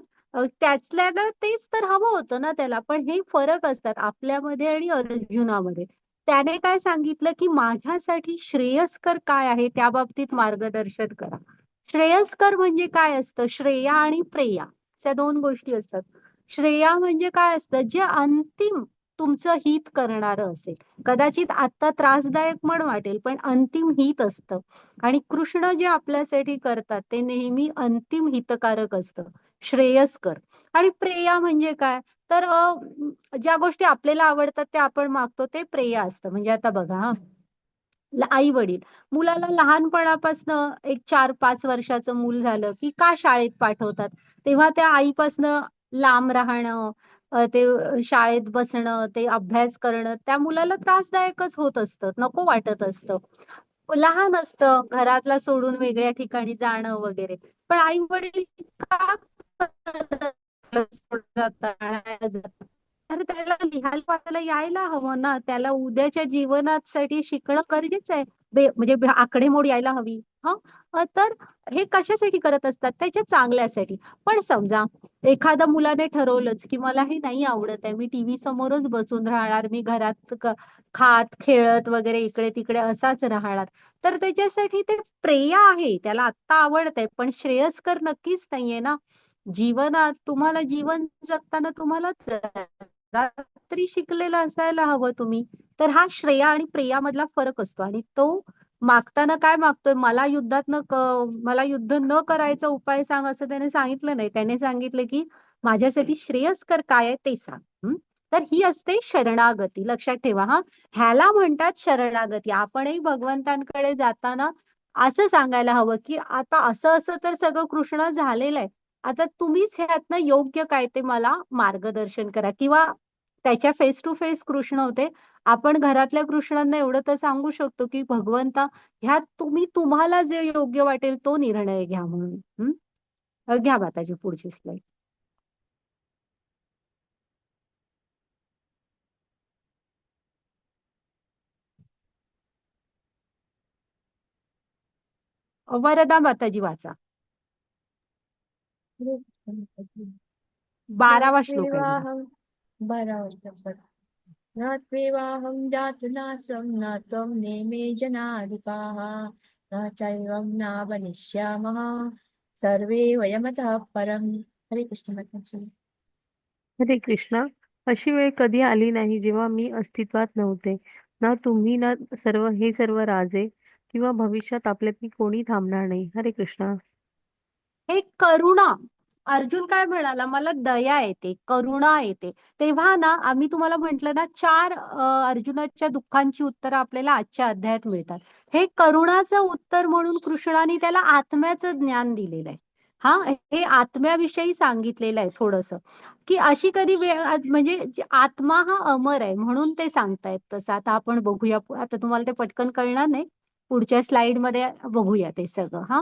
त्यातल्या ना तेच तर हवं होतं ना त्याला. पण हे फरक असतात आपल्यामध्ये आणि अर्जुनामध्ये. त्याने काय सांगितलं, की माझ्यासाठी श्रेयस्कर काय आहे त्या बाबतीत मार्गदर्शन करा. श्रेयस्कर म्हणजे काय असतं, श्रेया आणि प्रेया अशा 2 गोष्टी असतात. श्रेया म्हणजे काय असतं, जे अंतिम तुमचं हित करणारं असेल. कदाचित आता त्रासदायक पण वाटेल, पण अंतिम हित असतं. आणि कृष्ण जे आपल्यासाठी करतात ते नेहमी अंतिम हितकारक असतं, श्रेयस्कर. आणि प्रेया म्हणजे काय? तर ज्या गोष्टी आपल्याला आवडतात ते आपण मागतो ते प्रेय असतं. म्हणजे आता बघा हा, आई वडील मुलाला लहानपणापासनं एक 4-5 वर्षाचं मूल झालं की का शाळेत पाठवतात? तेव्हा त्या आईपासनं लांब राहणं, ते शाळेत बसणं, ते अभ्यास करणं त्या मुलाला त्रासदायकच होत असतं, नको वाटत असतं. लहान असतं, घरातला सोडून वेगळ्या ठिकाणी जाणं वगैरे. पण आई वडील का जातात? अरे त्याला लिहायला वाचायला यायला हवं ना, त्याला उद्याच्या जीवनासाठी शिकणं गरजेचं आहे. म्हणजे आकडेमोड यायला हवी. हा, तर हे कशासाठी करत असतात? त्याच्या चांगल्यासाठी. पण समजा एखाद्या मुलाने ठरवलंच की मला हे नाही आवडत आहे, मी टीव्ही समोरच बसून राहणार, मी घरात खात खेळत वगैरे इकडे तिकडे असाच राहणार, तर त्याच्यासाठी ते प्रेय आहे, त्याला आत्ता आवडत आहे, पण श्रेयस्कर नक्कीच नाहीये ना. जीवनात तुम्हाला जीवन जगताना तुम्हाला रात्री शिकलेलं असायला हवं तुम्ही. तर हा श्रेया आणि प्रेयामधला फरक असतो. आणि तो मागताना काय मागतोय? मला युद्ध न करायचा उपाय सांग, असं त्याने सांगितलं नाही. त्याने सांगितलं की माझ्यासाठी श्रेयस्कर काय आहे ते सांग. तर ही असते शरणागती. लक्षात ठेवा हा, ह्याला म्हणतात शरणागती. आपणही भगवंतांकडे जाताना असं सांगायला हवं की आता असं असं तर सगळं कृष्ण झालेलं आहे, आता तुम्हीच ह्यातनं योग्य काय ते मला मार्गदर्शन करा. किंवा त्याच्या फेस टू फेस कृष्ण होते, आपण घरातल्या कृष्णांना एवढं तर सांगू शकतो की भगवंता, ह्यात तुम्हाला जे योग्य वाटेल तो निर्णय घ्या म्हणून. घ्या माताजी पुढची स्लाईड. वरदा माताजी वाचा. हरे कृष्ण. 12वा श्लोक आहे बघा. नात्वेवाहं भरवशपथ नात्वेवाहं जातुनासं न त्वं नेमे जनाधिपाः न चैवं न वनिष्यामः सर्वे वयमतः परम्. हरे कृष्ण माताजी. हरे कृष्णा. अशी वेळ कधी आली नाही जेव्हा मी अस्तित्वात नव्हते. ना तुम्ही ना हे सर्व राजे किंवा भविष्यात आपल्यापैकी कोणी थांबणार नाही. हरे कृष्णा. हे करुणा. अर्जुन काय म्हणाला? मला दया येते, करुणा येते. तेव्हा ना आम्ही तुम्हाला म्हंटल ना, 4 अर्जुनाच्या दुःखांची उत्तरं आपल्याला आजच्या अध्यायात मिळतात. हे करुणाचं उत्तर म्हणून कृष्णाने त्याला आत्म्याचं ज्ञान दिलेलं आहे. हा, हे आत्म्याविषयी सांगितलेलं आहे थोडंसं, की अशी कधी वेळ म्हणजे आत्मा हा अमर आहे म्हणून ते सांगतायत तसं. आता आपण बघूया, आता तुम्हाला ते पटकन कळणार नाही, पुढच्या स्लाइड मध्ये बघूया ते सगळं. हा,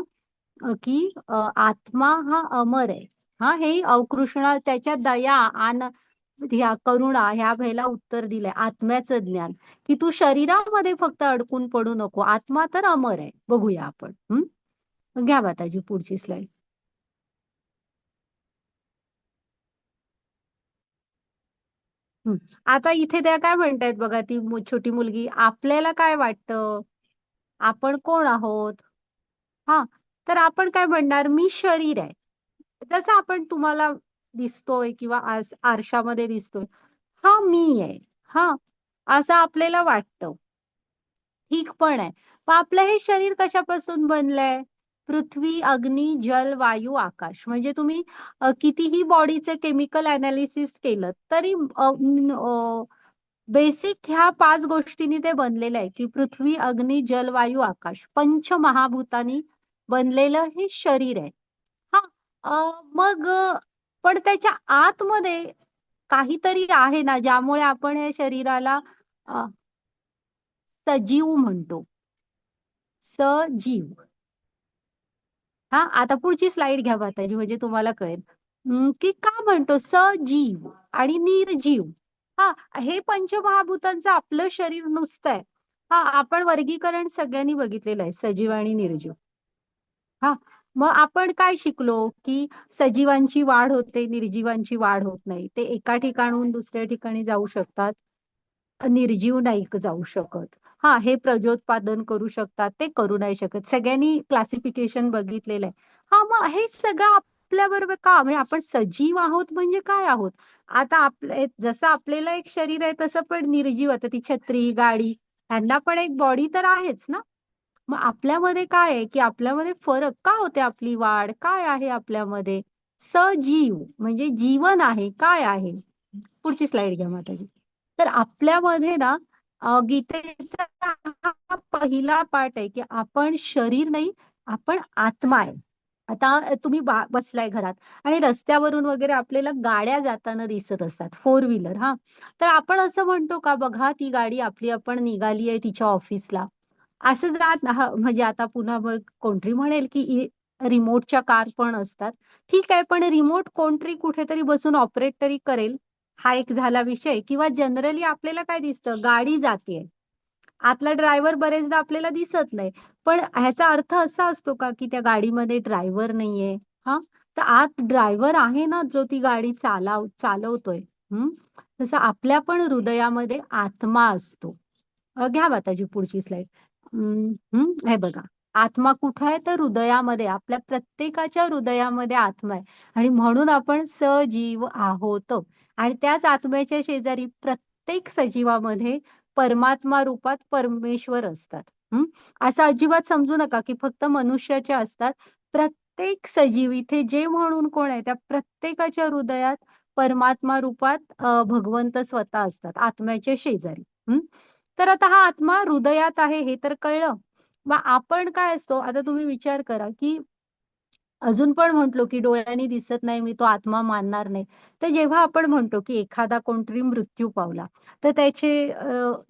की आत्मा हा अमर आहे. हा, हे कृष्ण त्याच्या दया ह्या करुणा ह्या भयला उत्तर दिलंय, आत्म्याचं ज्ञान, की तू शरीरामध्ये फक्त अडकून पडू नको, आत्मा तर अमर आहे. बघूया आपण. घ्या माताजी पुढची स्लाइड. आता इथे त्या काय म्हणतायत बघा, ती छोटी मुलगी, आपल्याला काय वाटतं, आपण कोण आहोत? हा, तर आपण काय म्हणणार? मी शरीर आहे. जसं आपण तुम्हाला दिसतोय किंवा आरशामध्ये दिसतोय, हा मी आहे. हा, असं आपल्याला वाटतं. ठीक पण आहे. पण आपलं हे शरीर कशापासून बनलंय? पृथ्वी, अग्नी, जल, वायू, आकाश. म्हणजे तुम्ही कितीही बॉडीचे केमिकल अनालिसिस केलं तरी बेसिक ह्या 5 गोष्टींनी ते बनलेलं आहे, की पृथ्वी, अग्नी, जल, वायू, आकाश, पंचमहाभूतांनी बनलेलं हे शरीर आहे. हा, मग पण त्याच्या आतमध्ये काहीतरी आहे ना, ज्यामुळे आपण या शरीराला सजीव म्हणतो. सजीव. हा, आता पुढची स्लाइड घ्या माताजी, म्हणजे तुम्हाला कळेल की का म्हणतो सजीव आणि निर्जीव. हा, हे पंचमहाभूतांचं आपलं शरीर नुसतं आहे. हा, आपण वर्गीकरण सगळ्यांनी बघितलेलं आहे, सजीव आणि निर्जीव. हा, मग आपण काय शिकलो, की सजीवांची वाढ होते, निर्जीवांची वाढ होत नाही. ते एका ठिकाणून दुसऱ्या ठिकाणी जाऊ शकतात, निर्जीव नाही जाऊ शकत. हा, हे प्रजोत्पादन करू शकतात, ते करू नाही शकत. सगळ्यांनी क्लासिफिकेशन बघितलेलं आहे. हा, मग हे सगळं आपल्या बरोबर का म्हणजे आपण सजीव आहोत म्हणजे काय आहोत? आता आपले जसं आपल्याला एक शरीर आहे तसं पण निर्जीव आता ती छत्री, गाडी ह्यांना पण एक बॉडी तर आहेच ना. मग आपल्यामध्ये काय आहे, की आपल्यामध्ये फरक का होते आपली वाढ? काय आहे आपल्यामध्ये? सजीव म्हणजे जीवन आहे, काय आहे? पुढची स्लाइड घ्या माताजी. तर आपल्यामध्ये ना गीतेचा हा पहिला पाठ आहे, की आपण शरीर नाही, आपण आत्मा आहे. आता तुम्ही बसलाय घरात आणि रस्त्यावरून वगैरे आपल्याला गाड्या जाताना दिसत असतात, फोर व्हीलर हां. तर आपण असं म्हणतो का, बघा ती गाडी आपली आपण निघाली आहे तिच्या ऑफिसला. असं जात म्हणजे आता पुन्हा मग कोणतरी म्हणेल, की रिमोटच्या कार पण असतात. ठीक आहे, पण रिमोट कोणतरी कुठेतरी बसून ऑपरेट तरी करेल. हा एक झाला विषय किंवा जनरली आपल्याला काय दिसतं, गाडी जातीये. आतला ड्रायव्हर बरेचदा आपल्याला दिसत नाही. पण ह्याचा अर्थ असा असतो का, की त्या गाडीमध्ये ड्रायव्हर नाहीये? हां, तर आत ड्रायव्हर आहे ना, जो ती गाडी चालवतोय. हं. तसं आपल्या पण हृदयामध्ये आत्मा असतो. घ्या माताजी पुढची स्लाइड. हे बघा. आत्मा कुठं आहे? तर हृदयामध्ये. आपल्या प्रत्येकाच्या हृदयामध्ये आत्मा आहे आणि म्हणून आपण सजीव आहोत. आणि त्याच आत्म्याच्या शेजारी प्रत्येक सजीवामध्ये परमात्मा रूपात परमेश्वर असतात. हं. असं अजिबात समजू नका, की फक्त मनुष्याचे असतात. प्रत्येक सजीव इथे जे म्हणून कोण आहे, त्या प्रत्येकाच्या हृदयात परमात्मा रूपात भगवंत स्वतः असतात, आत्म्याच्या शेजारी. हं. तर आता हा आत्मा हृदयात आहे हे तर कळलं. मग आपण काय असतो, आता तुम्ही विचार करा, की अजून पण म्हटलो, की डोळ्यांनी दिसत नाही, मी तो आत्मा मानणार नाही. तर जेव्हा आपण म्हणतो, की एखादा कोणतरी मृत्यू पावला, तर त्याचे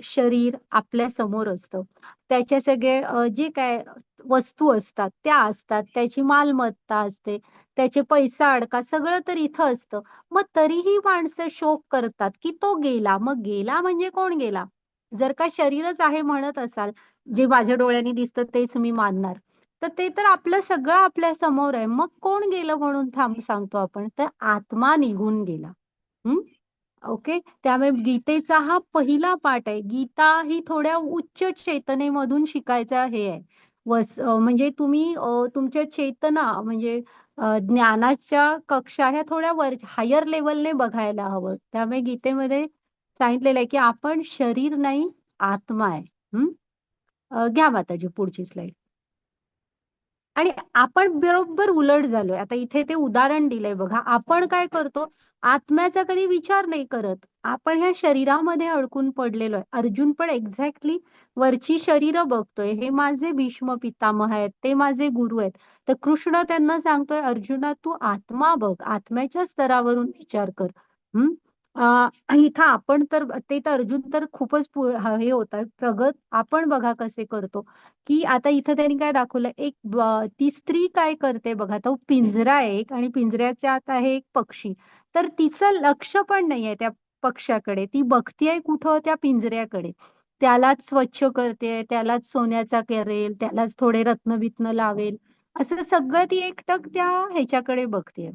शरीर आपल्या समोर असतं. त्याचे सगळे जे काय वस्तू असतात, त्या असतात. त्याची मालमत्ता असते. त्याचे पैसा अडका सगळं तर इथं असतं. मग तरीही माणसं शोक करतात, की तो गेला. मग गेला म्हणजे कोण गेला? जर का शरीरच आहे म्हणत असाल, जे माझ्या डोळ्यांनी दिसतं तेच मी मानणार. तर ते तर आपलं सगळं आपल्या समोर आहे. मग कोण गेलं म्हणून सांगतो आपण? तर आत्मा निघून गेला. हं. ओके. त्यामुळे गीतेचा हा पहिला पाठ आहे. गीता ही थोड्या उच्च चेतनेमधून शिकायचा हे आहे. म्हणजे तुम्ही तुमच्या चेतना म्हणजे ज्ञानाच्या कक्षा ह्या थोड्या हायर लेव्हलने बघायला हवं. त्यामुळे गीतेमध्ये सांगितलेलं आहे, की आपण शरीर नाही, आत्मा आहे. हं. घ्या माताजी पुढची स्लाइड. आणि आपण बरोबर उलट झालोय. आता इथे ते उदाहरण दिलंय बघा. आपण काय करतो? आत्म्याचा कधी विचार नाही करत. आपण ह्या शरीरामध्ये अडकून पडलेलो आहे. अर्जुन पण एक्झॅक्टली वरची शरीरं बघतोय. हे माझे भीष्म पितामह आहेत, ते माझे गुरु आहेत. तर कृष्ण त्यांना सांगतोय, अर्जुना तू आत्मा बघ, आत्म्याच्या स्तरावरून विचार कर. हं. इथं आपण तर ते तर अर्जुन तर खूपच हे होतात प्रगत. आपण बघा कसे करतो. की आता इथं त्यांनी काय दाखवलं एक ती स्त्री काय करते बघा तो पिंजरा आहे एक आणि पिंजऱ्याच्या आत आहे एक पक्षी. तर तिचं लक्ष पण नाहीये त्या पक्ष्याकडे. ती बघतीये कुठं त्या पिंजऱ्याकडे. त्यालाच स्वच्छ करते, त्यालाच सोन्याचा करेल, त्यालाच थोडे रत्न-बित्न लावेल. असं सगळं ती एकटक त्या ह्याच्याकडे बघतेय.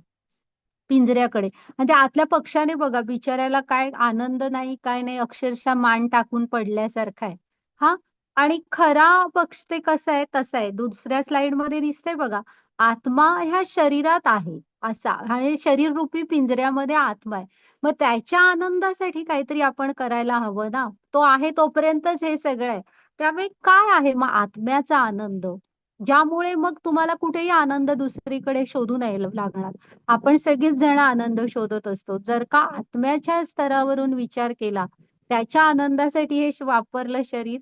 पिंजऱ्याकडे आणि त्या आतल्या पक्ष्याने बघा बिचाऱ्याला काय आनंद नाही, काय नाही, अक्षरशः मान टाकून पडल्यासारखा आहे. हां. आणि खरा पक्ष ते कसा आहे, तसा आहे. दुसऱ्या स्लाइडमध्ये दिसतंय बघा, आत्मा ह्या शरीरात आहे असा. हे शरीररूपी पिंजऱ्यामध्ये आत्मा आहे. मग त्याच्या आनंदासाठी काहीतरी आपण करायला हवं ना. तो आहे तोपर्यंतच हे सगळं आहे. त्यामुळे काय आहे मग आत्म्याचा आनंद? ज्यामुळे मग तुम्हाला कुठेही आनंद दुसरीकडे शोधू नाही लागणार. आपण सगळेच जण आनंद शोधत असतो. जर का आत्म्याच्या स्तरावरून विचार केला, त्याच्या आनंदासाठी हे वापरलं शरीर,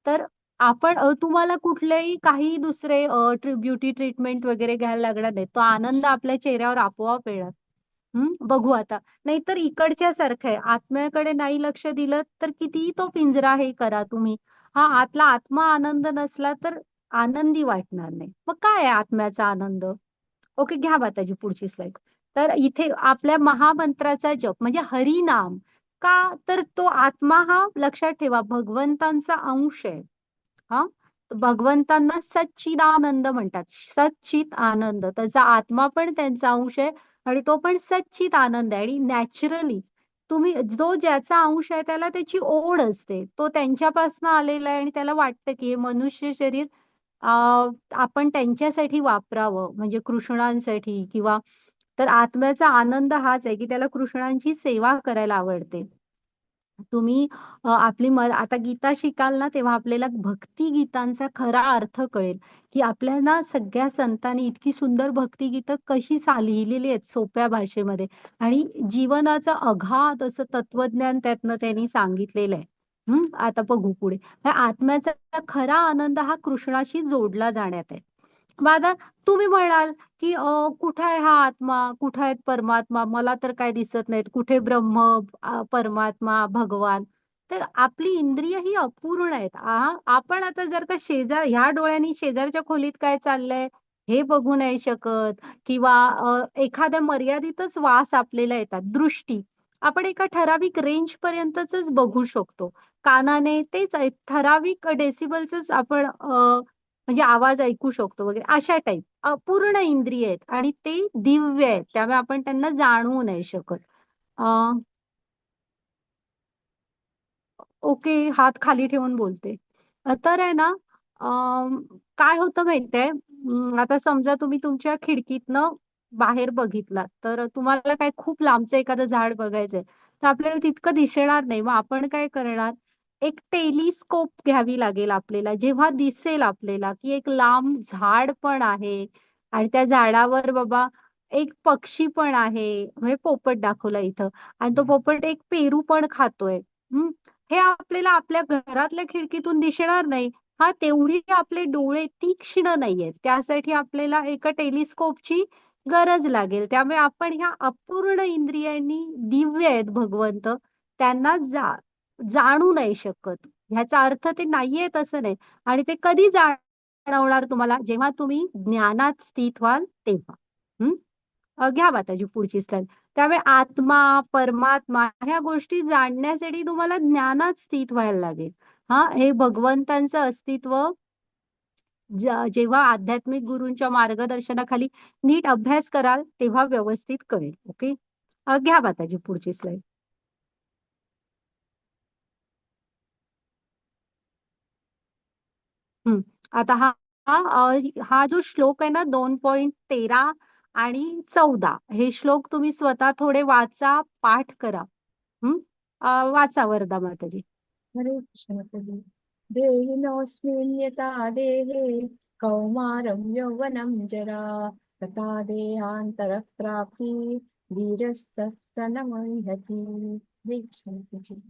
तर आपण तुम्हाला कुठलेही काही दुसरे ब्युटी ट्रीटमेंट वगैरे घ्यायला लागणार नाही. तो आनंद आपल्या चेहऱ्यावर आपोआप येणार. बघू आता. नाहीतर इकडच्या सारखं आहे. आत्म्याकडे नाही लक्ष दिलं, तर कितीही तो पिंजरा हे करा तुम्ही. हा आतला आत्मा आनंद नसला, तर आनंदी वाटणार नाही. मग काय आहे आत्म्याचा आनंद? ओके, घ्या माताजी पुढची स्लाइड. तर इथे आपल्या महामंत्राचा जप म्हणजे हरिनाम. का? तर तो आत्मा हा लक्षात ठेवा भगवंतांचा अंश आहे. हां. भगवंतांना सच्चिदानंद म्हणतात. सच्चित आनंद. त्याचा आत्मा पण त्यांचा अंश आहे आणि तो पण सच्चित आनंद आहे आणि नॅचरली तुम्ही जो ज्याचा अंश आहे त्याला त्याची ओढ असते. तो त्यांच्यापासून आलेला आहे आणि त्याला वाटतं, की हे मनुष्य शरीर अ, आपण त्यांच्यासाठी वापरावं म्हणजे कृष्णांसाठी किंवा तर आत्म्याचा आनंद हाच आहे की त्याला कृष्णांची सेवा करायला आवडते. तुम्ही आता गीता शिकाल ना तेव्हा आपल्याला भक्ती गीतांचा खरा अर्थ कळेल की आपल्याला सगळ्या संतांनी इतकी सुंदर भक्तिगीतं कशी लिहिलेली आहेत सोप्या भाषेमध्ये, आणि जीवनाचं अगाध असं तत्वज्ञान त्यातनं त्यांनी सांगितलेलं आहे. आता बघू पुढे. आत्म्याचा खरा आनंद हा कृष्णाशी जोडला जाण्यात आहे. मग आता तुम्ही म्हणाल की कुठे आहे हा आत्मा, कुठे आहेत परमात्मा, मला तर काय दिसत नाहीत, कुठे ब्रह्म, परमात्मा, भगवान. तर आपली इंद्रिय ही अपूर्ण आहेत. आपण आता जर का ह्या डोळ्यांनी शेजारच्या खोलीत काय चाललंय हे बघू नाही शकत, किंवा एखाद्या मर्यादितच वास आपल्याला येतात, दृष्टी आपण एका ठराविक रेंज पर्यंतच बघू शकतो. कानाने तेच ठराविक डेसिबलच आपण म्हणजे आवाज ऐकू शकतो वगैरे, अशा टाईप अपूर्ण इंद्रिय आहेत आणि ते दिव्य आहेत, त्यामुळे आपण त्यांना जाणवू नाही शकत. ओके, हात खाली ठेवून बोलते. तर आहे ना, काय होतं माहितीये, आता समजा तुम्ही तुमच्या खिडकीतनं बाहेर बघितलात, तर तुम्हाला काय खूप लांबचं एखादं झाड बघायचंय, तर आपल्याला तितकं दिसणार नाही. मग आपण काय करणार, एक टेलिस्कोप घ्यावी लागेल आपल्याला, जेव्हा दिसेल आपल्याला की एक लांब झाड पण आहे आणि त्या झाडावर बाबा एक पक्षी पण आहे, म्हणजे पोपट दाखवला इथं, आणि तो पोपट एक पेरू पण खातोय. हे आपल्याला आपल्या घरातल्या खिडकीतून दिसणार नाही. तेवढी आपले डोळे तीक्ष्ण नाहीयेत, त्यासाठी आपल्याला एका टेलिस्कोपची गरज लागेल. त्यामुळे आपण ह्या अपूर्ण इंद्रियांनी दिव्य आहेत भगवंत, त्यांना जाणू नाही शकत. ह्याचा अर्थ ते नाहीयेत असं नाही. आणि ते कधी जाणवणार तुम्हाला, जेव्हा तुम्ही ज्ञानात स्थित व्हाल तेव्हा. घ्या माताजी पुढची स्लाईड. त्यामुळे आत्मा, परमात्मा ह्या गोष्टी जाणण्यासाठी तुम्हाला ज्ञानात स्थित व्हायला लागेल. हे भगवंतांचं अस्तित्व जेव्हा आध्यात्मिक गुरूंच्या मार्गदर्शनाखाली नीट अभ्यास कराल तेव्हा व्यवस्थित कळेल. ओके, घ्या माताजी पुढची स्लाईड. आता हा जो श्लोक आहे ना, 2.13 आणि 14, हे श्लोक तुम्ही स्वतः थोडे वाचा, पाठ करा. वाचा वरदा माताजी. हरे कृष्ण माताजी. देहिनोऽस्मिन् यथा देहे कौमारं यौवनं जरा तथा देहान्तरः प्राप्ति धीरस्तत्तनमर्हति. हरे कृष्ण माताजी.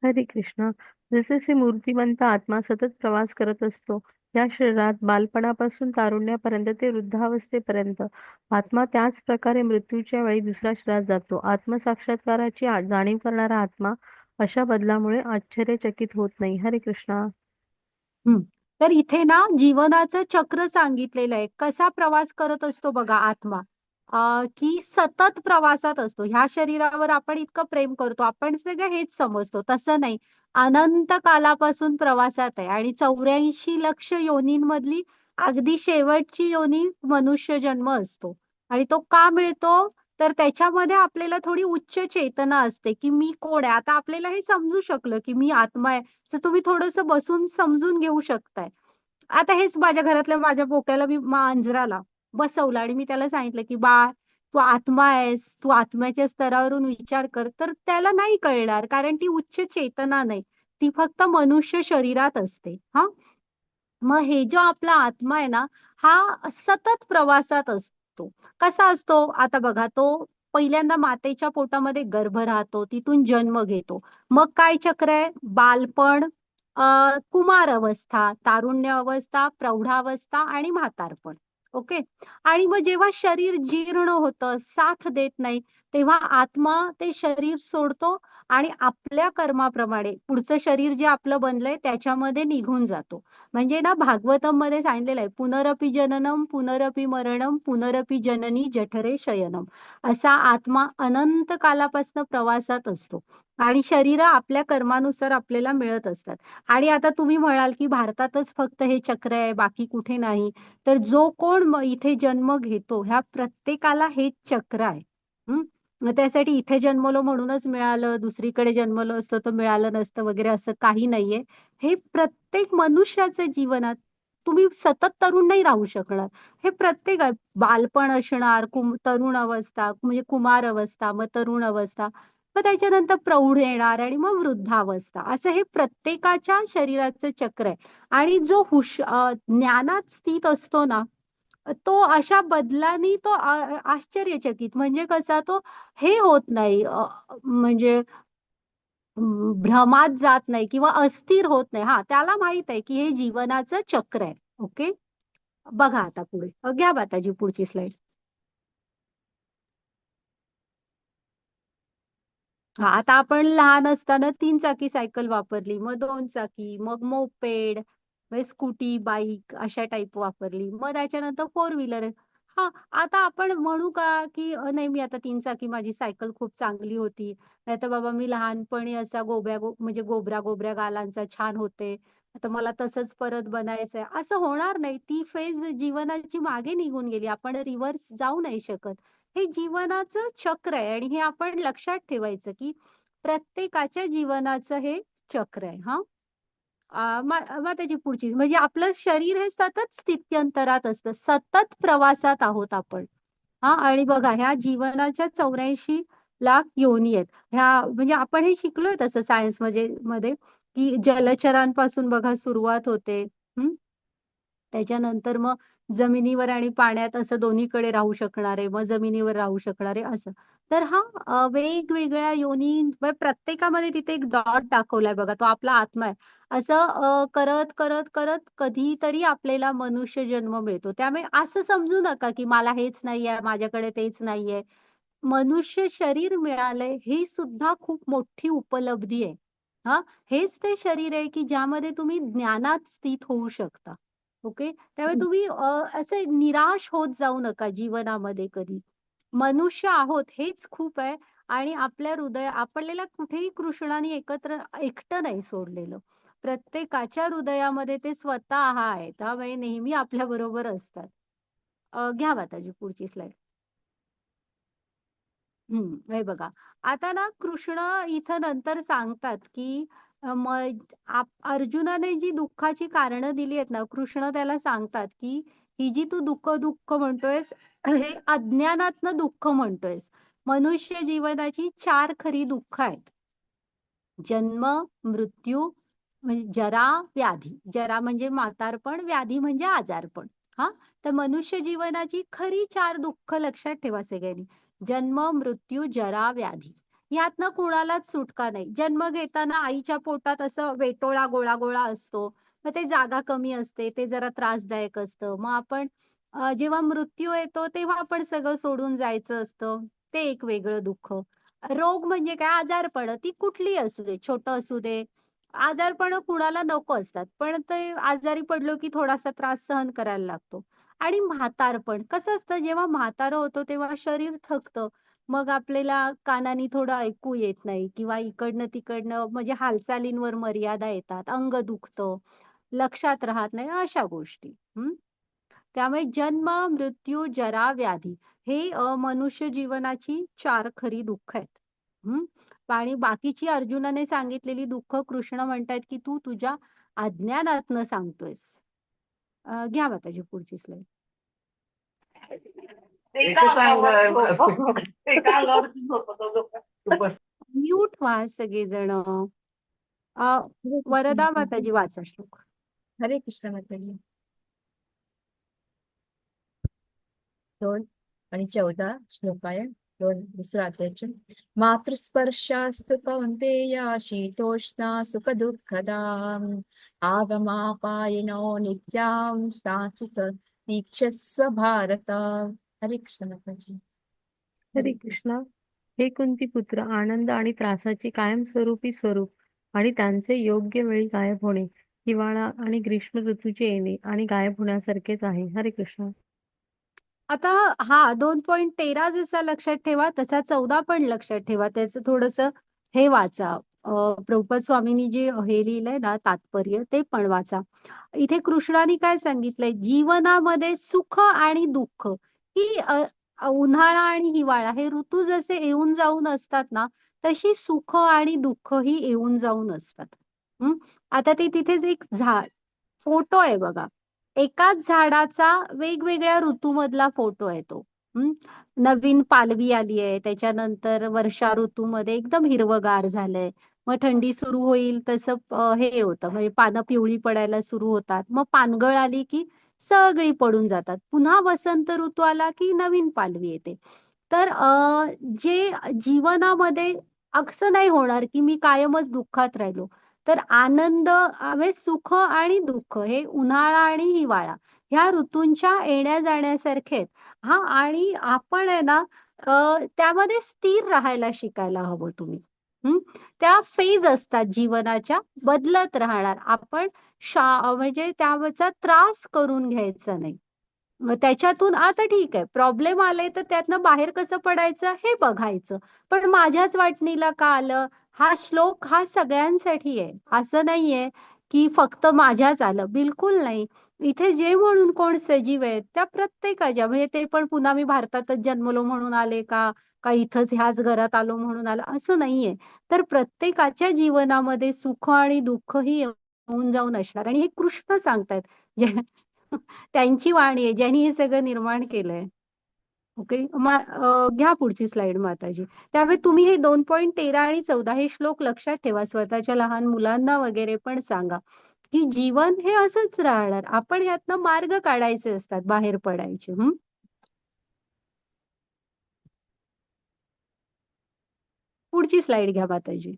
हरे कृष्ण. जसे से मूर्तिमंत आत्मा सतत प्रवास करत असतो, या शरीरात बालपणापासून तारुण्यापर्यंत ते वृद्धावस्थेपर्यंत, आत्मा त्याच प्रकारे मृत्यूच्या वेळी दुसऱ्या शरीरात जातो. आत्मसाक्षात्काराची जाणीव करणारा आत्मा अशा बदलामुळे आश्चर्यचकित होत नाही. हरे कृष्णा. तर इथे ना जीवनाचं चक्र सांगितलेलं आहे, कसा प्रवास करत असतो बघा आत्मा. की सतत प्रवासात असतो. ह्या शरीरावर आपण इतकं प्रेम करतो, आपण सगळं हेच समजतो, तसं नाही. अनंत कालापासून प्रवासात आहे आणि 84 लक्ष योनींमधली अगदी शेवटची योनी मनुष्य जन्म असतो. आणि तो का मिळतो, तर त्याच्यामध्ये आपल्याला थोडी उच्च चेतना असते की मी कोण आहे. आता आपल्याला हे समजू शकलं की मी आत्मा आहे, तर तुम्ही थोडंसं बसून समजून घेऊ शकताय. आता हेच माझ्या घरातल्या माझ्या पोट्याला मी मांजराला बसवलं आणि मी त्याला सांगितलं की बाळ, तू आत्मा आहेस, तू आत्म्याच्या स्तरावरून विचार कर, तर त्याला नाही कळणार, कारण ती उच्च चेतना नाही, ती फक्त मनुष्य शरीरात असते. मग हे जो आपला आत्मा आहे ना, हा सतत प्रवासात असतो. कसा असतो, आता बघा, तो पहिल्यांदा मातेच्या पोटामध्ये गर्भ राहतो, तिथून जन्म घेतो. मग काय चक्र आहे, बालपण, कुमार अवस्था, तारुण्य अवस्था, प्रौढावस्था आणि म्हातारपण. ओके. आणि मग जेव्हा शरीर जीर्ण होतं, साथ देत नाही, तेव्हा आत्मा ते शरीर सोडतो आणि आपल्या कर्माप्रमाणे पुढचं शरीर जे आपलं बनलंय त्याच्यामध्ये निघून जातो. म्हणजे ना, भागवतम मध्ये सांगितलेलं आहे, पुनरपि जननम पुनरपि मरणम पुनरपि जननी जठरे शयनम. असा आत्मा अनंत कालापासून प्रवासात असतो आणि शरीर आपल्या कर्मानुसार आपल्याला मिळत असतात. आणि आता तुम्ही म्हणाल की भारतातच फक्त हे चक्र आहे, बाकी कुठे नाही. तर जो कोण इथे जन्म घेतो, ह्या प्रत्येकाला हेच चक्र आहे. मग त्यासाठी इथे जन्मलो म्हणूनच मिळालं, दुसरीकडे जन्मलो असतं तर मिळालं नसतं वगैरे, असं काही नाहीये. हे प्रत्येक मनुष्याच्या जीवनात तुम्ही सतत तरुण नाही राहू शकणार. हे प्रत्येक बालपण असणार, तरुण अवस्था म्हणजे कुमार अवस्था, मग तरुण अवस्था, मग त्याच्यानंतर प्रौढ येणार आणि मग वृद्धावस्था. असं हे प्रत्येकाच्या शरीराचं चक्र आहे. आणि जो ज्ञानात स्थित असतो ना, तो अशा बदलांनी तो आश्चर्यचकित, म्हणजे कसा तो हे होत नाही, म्हणजे भ्रमात जात नाही किंवा अस्थिर होत नाही. हा, त्याला माहित आहे की हे जीवनाचं चक्र आहे. ओके, बघा आता पुढे. घ्या माताजी पुढची स्लाइड. हा, आता आपण लहान असताना 3 चाकी सायकल वापरली, मग 2 चाकी, मग मोपेड, मग स्कूटी, बाईक अशा टाईप वापरली, मग त्याच्यानंतर 4 व्हीलर. हा, आता आपण म्हणू का की नाही, मी आता 3 चाकी, माझी सायकल खूप चांगली होती, नाही तर बाबा मी लहानपणी असा म्हणजे गोबऱ्या गोबऱ्या गालांचा छान होते, आता मला तसंच परत बनायचंय, असं होणार नाही. ती फेज जीवनाची मागे निघून गेली, आपण रिव्हर्स जाऊ नाही शकत. हे जीवनाचं चक्र आहे आणि हे आपण लक्षात ठेवायचं की प्रत्येकाच्या जीवनाचं हे चक्र आहे. हा, मग त्याची पुढची म्हणजे आपलं शरीर हे सतत स्थित्यंतरात असतं, सतत प्रवासात आहोत आपण. हा, आणि बघा, ह्या जीवनाच्या 84 लाख योनी आहेत. ह्या म्हणजे आपण हे शिकलोय तसं सायन्स मध्ये की जलचरांपासून बघा सुरुवात होते. त्याच्यानंतर मग जमिनीवर आणि पाण्यात असं दोन्हीकडे राहू शकणारे, मग जमिनीवर राहू शकणारे असं. तर हा, वेगवेगळ्या योनी प्रत्येकामध्ये तिथे एक डॉट दाखवलाय बघा, तो आपला आत्मा आहे. असं करत करत करत कधीतरी आपल्याला मनुष्य जन्म मिळतो. त्यामुळे असं समजू नका की मला हेच नाहीये, माझ्याकडे तेच नाहीये. मनुष्य शरीर मिळालंय ही सुद्धा खूप मोठी उपलब्धी आहे. हा, हेच ते शरीर आहे की ज्यामध्ये तुम्ही ज्ञानात स्थित होऊ शकता. ओके, त्यामुळे तुम्ही असे निराश होत जाऊ नका जीवनामध्ये कधी. मनुष्य आहोत हेच खूप आहे. आणि आपल्या आपल्याला कुठेही कृष्णाने एकटं नाही सोडलेलं. प्रत्येकाच्या हृदयामध्ये ते स्वतः आहे, त्यामुळे नेहमी आपल्या बरोबर असतात. घ्या माताजी पुढची स्लाइड. हे बघा, आता ना कृष्ण इथं नंतर सांगतात की मग अर्जुनाने जी दुःखाची कारणं दिली आहेत ना, कृष्ण त्याला सांगतात की ही जी तू दुःख दुःख म्हणतोयस, हे अज्ञानातनं दुःख म्हणतोयस. मनुष्य जीवनाची 4 खरी दुःख आहेत: जन्म, मृत्यू, म्हणजे जरा, व्याधी. जरा म्हणजे म्हातारपण, व्याधी म्हणजे आजारपण. हा, तर मनुष्य जीवनाची खरी 4 दुःख लक्षात ठेवा सगळ्यांनी: जन्म, मृत्यू, जरा, व्याधी. यातनं कुणालाच सुटका नाही. जन्म घेताना आईच्या पोटात असं वेटोळा गोळा गोळा असतो, मग ते जागा कमी असते, ते जरा त्रासदायक असतं. मग आपण जेव्हा मृत्यू येतो तेव्हा आपण सगळं सोडून जायचं असतं, ते एक वेगळं दुःख. रोग म्हणजे काय? आजारपण, ती कुठली असू दे, छोटं असू दे. आजारपण कुणाला नको असतात, पण ते आजारी पडलो की थोडासा त्रास सहन करायला लागतो. आणि म्हातारपण कसं असतं, जेव्हा म्हातारं होतो तेव्हा शरीर थकतं, मग आपल्याला कानानी थोडं ऐकू येत नाही किंवा इकडनं तिकडनं म्हणजे हालचालींवर मर्यादा येतात, अंग दुखतं, लक्षात राहत नाही, अशा गोष्टी. त्यामुळे जन्म, मृत्यू, जरा, व्याधी हे मनुष्य जीवनाची 4 खरी दुःख आहेत. हम्म आणि बाकीची अर्जुनाने सांगितलेली दुःख कृष्ण म्हणतायत की तू तुझ्या अज्ञानातनं सांगतोयस. घ्या माताजी पुढची स्लाइड. म्यूट व्हा सगळेजण. हरे कृष्ण वरदा माताजी. माताजी वाचा श्लोक. हरे कृष्ण माताजी. 2 आणि 14 श्लोक आहे. 2 दुसरा अध्याय. मातृस्पर्शास्तु कौन्तेय शीतोष्णा सुखदुःखदा आगमापायिनो नित्यां शाश्वत दीक्षस्व भारत. हरे कृष्ण माताजी. हरे कृष्णा. हे कुंती पुत्र, आनंद आणि त्रासाचे कायमस्वरूपी स्वरूप आणि त्यांचे योग्य वेळी गायब होणे, हिवाळा आणि ग्रीष्म ऋतूचे येणे आणि गायब होण्यासारखेच आहे. हरे कृष्ण. आता हा 2.13 जसा लक्षात ठेवा तसा 14 पण लक्षात ठेवा. त्याचं थोडस हे वाचा. प्रभुपाद स्वामींनी जे हे लिहिलंय ना तात्पर्य, ते पण वाचा. इथे कृष्णाने काय सांगितलंय, जीवनामध्ये सुख आणि दुःख ही उन्हाळा आणि हिवाळा हे ऋतू जसे येऊन जाऊन असतात ना, तशी सुख आणि दुःख ही येऊन जाऊन असतात. आता ते तिथेच एक फोटो आहे बघा. एकाच झाडाचा वेगवेगळ्या ऋतूमधला फोटो आहे तो. हम्म. नवीन पालवी आली आहे, त्याच्यानंतर वर्षा ऋतूमध्ये एकदम हिरवगार झालंय. मग थंडी सुरू होईल तसं हे होतं, म्हणजे पानं पिवळी पडायला सुरू होतात. मग पानगळ आली की सगळी पडून जातात. पुन्हा वसंत ऋतू आला की नवीन पालवी येते. तर जे जीवनामध्ये असं नाही होणार की मी कायमच दुःखात राहिलो. तर आनंद म्हणजे सुख आणि दुःख हे उन्हाळा आणि हिवाळा ह्या ऋतूंच्या येण्या जाण्यासारखे आहेत. हा, आणि आपण आहे ना त्यामध्ये स्थिर राहायला शिकायला हवं तुम्ही. हम्म. त्या फेज असतात जीवनाच्या, बदलत राहणार. आपण म्हणजे त्याचा त्रास करून घ्यायचा नाही. मग त्याच्यातून आता ठीक आहे, प्रॉब्लेम आले तर त्यातनं बाहेर कसं पडायचं हे बघायचं. पण माझ्याच वाटणीला का आलं, हा श्लोक हा सगळ्यांसाठी आहे. असं नाहीये की फक्त माझ्याच आलं, बिलकुल नाही. इथे जे म्हणून कोण सजीव आहेत त्या प्रत्येकाच्या, म्हणजे ते पण पुन्हा मी भारतातच जन्मलो म्हणून आले का, का इथंच ह्याच घरात आलो म्हणून आलं, असं नाहीये. तर प्रत्येकाच्या जीवनामध्ये सुख आणि दुःख ही येऊन जाऊन असणार, आणि हे कृष्ण सांगतायत. जे त्यांची वाणी आहे, ज्यांनी हे सगळं निर्माण केलंय. ओके, घ्या पुढची स्लाइड माताजी. त्यामुळे तुम्ही हे 2.13 आणि 14 हे श्लोक लक्षात ठेवा, स्वतःच्या लहान मुलांना वगैरे पण सांगा की जीवन हे असंच राहणार, आपण ह्यातनं मार्ग काढायचे असतात, बाहेर पडायचे. पुढची स्लाइड घ्या माताजी.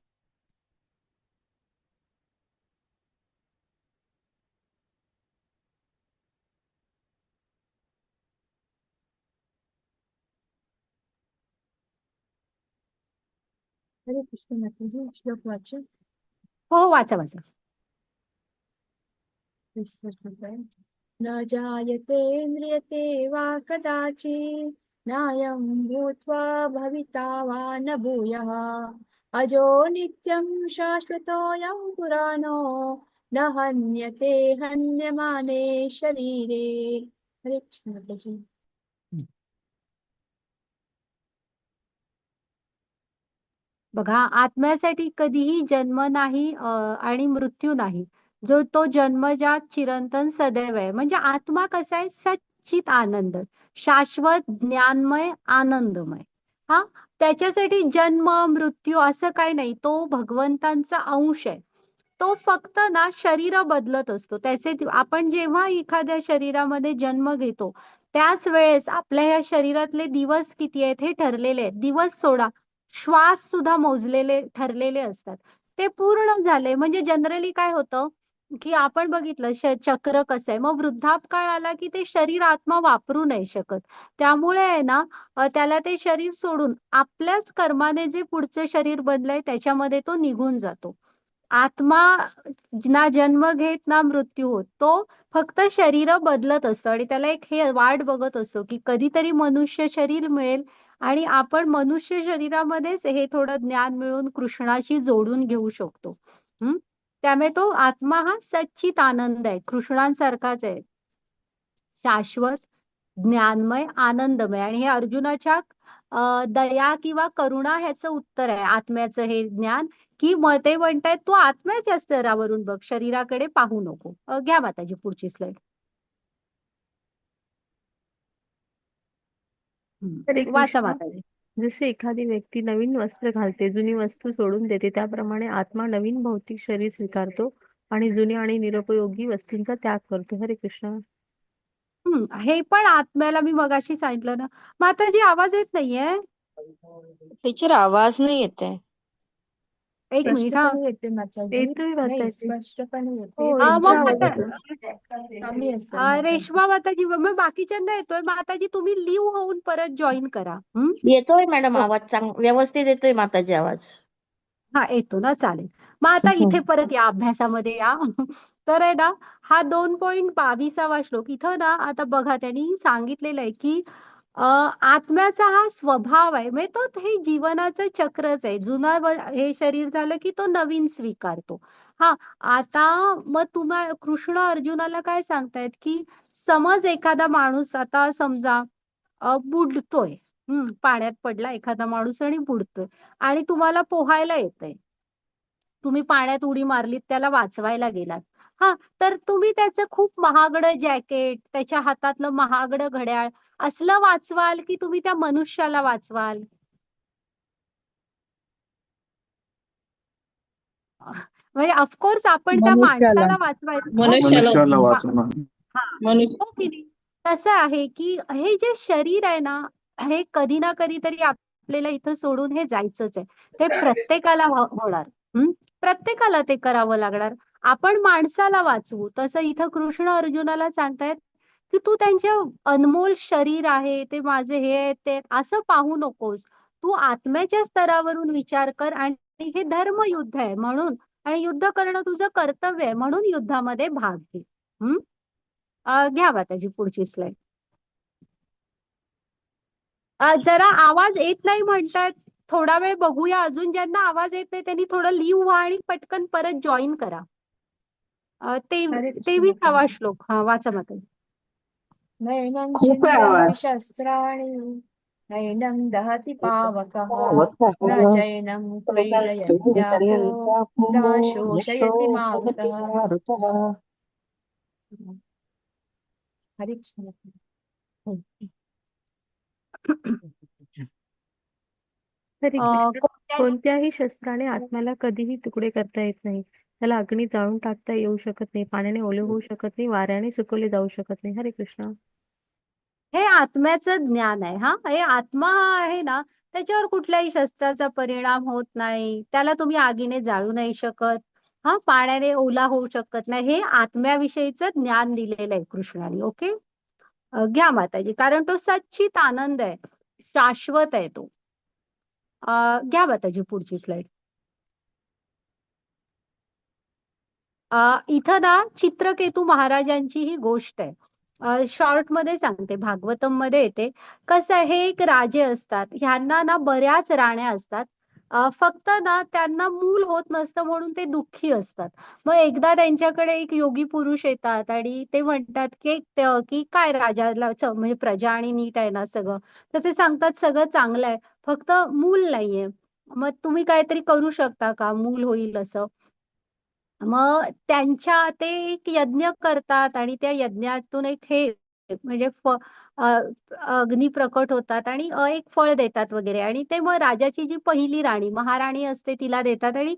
हरे कृष्ण माताजी, श्लोक वाचू. हो, वाचा वाचा. न जायते म्रियते वा कदाचित् नायं भूत्वा भविता वा न भूयः अजो नित्यं शाश्वतोऽयं पुराणो न हन्यते हन्यमाने शरीरे. हरे कृष्ण माताजी. बघा, आत्म्यासाठी कधीही जन्म नाही आणि मृत्यू नाही. जो तो जन्मजात चिरंतन सदैव आहे. म्हणजे आत्मा कसा आहे, सच्चित आनंद, शाश्वत ज्ञानमय आनंदमय. हा, त्याच्यासाठी जन्म मृत्यू असं काही नाही. तो भगवंतांचा अंश आहे. तो फक्त ना शरीर बदलत असतो त्याचे. आपण जेव्हा एखाद्या शरीरामध्ये जन्म घेतो त्याच वेळेस आपल्या या शरीरातले दिवस किती आहेत हे ठरलेले आहेत. दिवस सोडा, श्वास सुद्धा मोजलेले ठरलेले असतात. ते पूर्ण झाले म्हणजे जनरली काय होतं की आपण बघितलं चक्र कसं आहे. मग वृद्धापकाळ आला की ते शरीर आत्मा वापरू नाही शकत. त्यामुळे आहे ना त्याला ते शरीर सोडून आपल्याच कर्माने जे पुढचं शरीर बनलंय त्याच्यामध्ये तो निघून जातो. आत्मा ना जन्म घेत ना मृत्यू होत. तो फक्त शरीर बदलत असतो आणि त्याला एक हे वाट बघत असतो की कधीतरी मनुष्य शरीर मिळेल आणि आपण मनुष्य शरीरामध्येच हे थोडं ज्ञान मिळून कृष्णाशी जोडून घेऊ शकतो. त्यामुळे तो आत्मा हा सच्चित आनंद आहे, कृष्णांसारखाच आहे, शाश्वत ज्ञानमय आनंदमय. आणि हे अर्जुनाच्या दया किंवा करुणा ह्याचं उत्तर आहे आत्म्याचं हे ज्ञान, की ते म्हणतायत तू आत्म्याच्या स्तरावरून बघ, शरीराकडे पाहू नको. घ्या माताजी पुढची स्लाइड. हरे वाचा कृष्ण. माताजी. जसे एखादी व्यक्ती नवीन वस्त्र घालते, जुनी वस्तू सोडून देते, त्याप्रमाणे आत्मा नवीन भौतिक शरीर स्वीकारतो आणि जुन्या आणि निरुपयोगी वस्तूंचा त्याग करतो. हरे कृष्ण. हे पण आत्म्याला मी मगाशी सांगितलं ना. माताजी आवाज येत नाहीये. टीचर आवाज नाही येते. एक मिनिट हा. स्पष्टपणे येते माताजी. येतोय नाही, माताजी. स्पष्टपणे येते. हो, मग यांचा आवाज माता येतो. कमी असेल माताजी. रेश्मा माताजी, मग बाकीच्यांना येतोय. माताजी तुम्ही लिव्ह होऊन परत जॉईन करा. येतोय मॅडम हो. आवाज, व्यवस्थित येतोय माताजी आवाज. हा, येतो ना, चालेल. मग आता इथे परत या, अभ्यासामध्ये या. तर आहे ना, हा 2.22 श्लोक इथं ना, आता बघा त्यांनी सांगितलेलं आहे की आत्म्याचा हा स्वभाव आहे, म्हणजे तो हे जीवनाचं चक्रच आहे. जुनं हे शरीर झालं की तो नवीन स्वीकारतो. हा, आता मग तुम्हाला कृष्ण अर्जुनाला काय सांगतायत की समज एखादा माणूस आता समजा बुडतोय, पाण्यात पडला एखादा माणूस आणि बुडतोय, आणि तुम्हाला पोहायला येतंय. तुम्ही पाण्यात उडी मारलीत, त्याला वाचवायला गेलात. हा, तर तुम्ही त्याचं खूप महागडं जॅकेट, त्याच्या हातातलं महागडं घड्याळ असलं वाचवाल की तुम्ही त्या मनुष्याला वाचवाल? म्हणजे ऑफकोर्स आपण त्या मनुष्याला. माणसाला वाचवायचं. मनुष्याला मनुष्याला वाचवणं. वाचवणं. हा, मनुष्य हो की नाही? तसं आहे की हे जे शरीर आहे ना, हे कधी ना कधीतरी आपल्याला इथं सोडून हे जायचंच आहे. ते प्रत्येकाला होणार. प्रत्येकाला ते करावं लागणार. आपण माणसाला वाचवू. तसं इथं कृष्ण अर्जुनाला सांगतायत की तू त्यांच्या अनमोल शरीर आहे, ते माझे हे आहे, ते असं पाहू नकोस. तू आत्म्याच्या स्तरावरून विचार कर आणि हे धर्मयुद्ध आहे म्हणून, आणि युद्ध करणं तुझं कर्तव्य आहे म्हणून युद्धामध्ये भाग घे. घ्या माताजी पुढची स्लाइड. जरा आवाज येत नाही म्हणतात, थोडा वेळ बघूया. अजून ज्यांना आवाज येत नाही त्यांनी थोडं लिव्ह व्हा आणि पटकन परत जॉईन करा. हरे कृष्ण 23वा माताजी. श्लोक. हा, वाचा माताजी. नैनं खूप आहे छिन्दन्ति आवाज. शस्त्राणि नैनं दहति पावकः न चैनं क्लेदयन्त्यापो न शोषयति मारुतः. हरे कृष्ण माताजी. हरे कृष्ण. कोणत्या कोणत्याही शस्त्राने आत्म्याला कधीही तुकडे करता येत नाही. त्याला अग्नी जाळून टाकता येऊ शकत नाही, पाण्याने ओले होऊ शकत नाही, वाऱ्याने सुकवले जाऊ शकत नाही. हरे कृष्ण. हे आत्म्याचं ज्ञान आहे. हा, हे आत्मा हा आहे ना, त्याच्यावर कुठल्याही शस्त्राचा परिणाम होत नाही. त्याला तुम्ही आगीने जाळू नाही शकत. हा, पाण्याने ओला होऊ शकत नाही. हे आत्म्याविषयीचं ज्ञान दिलेलं आहे कृष्णाने. ओके, घ्या माताजी, कारण तो सच्चित आनंद आहे, शाश्वत आहे तो. घ्या माताजी पुढची स्लाइड. इथं ना चित्रकेतू महाराजांची ही गोष्ट आहे. शॉर्ट मध्ये सांगते, भागवतम मध्ये येते. कसं आहे, हे एक राजे असतात, ह्यांना ना बऱ्याच राण्या असतात. फक्त ना त्यांना मूल होत नसतं म्हणून ते दुःखी असतात. मग एकदा त्यांच्याकडे एक योगी पुरुष येतात आणि ते म्हणतात की काय राजाला म्हणजे प्रजा आणि नीट आहे ना सगळं? तर ते सांगतात सगळं चांगलं आहे, फक्त मूल नाहीये. मग तुम्ही काहीतरी करू शकता का, मूल होईल असं? मग त्यांच्या ते एक यज्ञ करतात आणि त्या यज्ञातून एक हे म्हणजे अग्नी प्रकट होतात आणि एक फळ देतात वगैरे, आणि ते मग राजाची जी पहिली राणी महाराणी असते तिला देतात आणि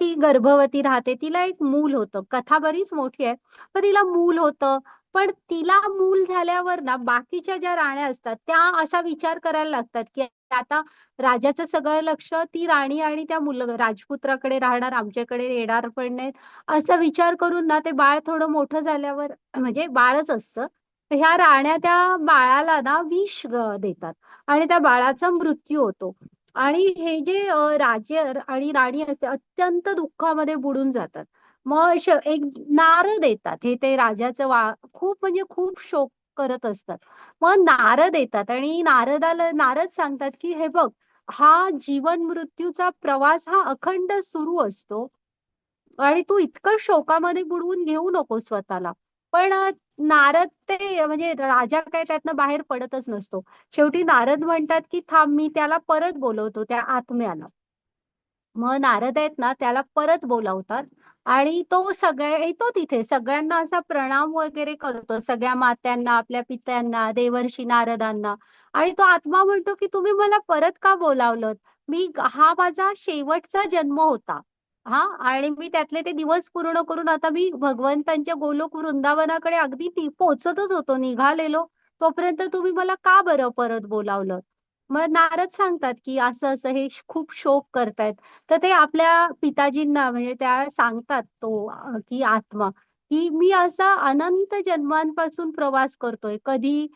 ती गर्भवती राहते. तिला एक मूल होतं. कथा बरीच मोठी आहे, पण तिला मूल होतं. पण तिला मूल झाल्यावर ना बाकीच्या ज्या राण्या असतात त्या असा विचार करायला लागतात की आता राजाचं सगळं लक्ष ती राणी आणि त्या राजपुत्राकडे राहणार, आमच्याकडे येणार पण नाही, असा विचार करून ना ते बाळ थोडं मोठं झाल्यावर, म्हणजे बाळच असतं, ह्या राण्या त्या बाळाला ना विष देतात आणि त्या बाळाचा मृत्यू होतो. आणि हे जे राजे आणि राणी असते अत्यंत दुःखामध्ये बुडून जातात. मग एक नारद येतात, हे ते राजाचं खूप म्हणजे खूप शोक करत असतात. मग नारद येतात आणि नारद सांगतात की हे बघ, हा जीवन मृत्यूचा प्रवास हा अखंड सुरू असतो आणि तू इतकं शोकामध्ये बुडवून घेऊ नको स्वतःला. पण नारद ते म्हणजे राजा काय त्यातनं बाहेर पडतच नसतो. शेवटी नारद म्हणतात की थांब, मी त्याला परत बोलवतो, त्या आत्म्याला. मग नारद आहेत ना त्याला परत बोलावतात आणि तो येतो तिथे, सगळ्यांना असा प्रणाम वगैरे करतो, सगळ्या मात्यांना, आपल्या पित्यांना, देवर्षी नारदांना. आणि तो आत्मा म्हणतो की तुम्ही मला परत का बोलावलं? हा माझा शेवटचा जन्म होता. हा, आणि मी त्यातले ते दिवस पूर्ण करून आता मी भगवंतांच्या गोलोक वृंदावनाकडे अगदी पोहोचतच होतो, निघालेलो, तोपर्यंत तुम्ही मला का बरं परत बोलावलं? मग नारद सांगतात की असं असं हे खूप शोक करतायत. तर ते आपल्या पिताजींना म्हणजे त्या सांगतात तो की आत्मा, की मी असा अनंत जन्मांपासून प्रवास करतोय. कधी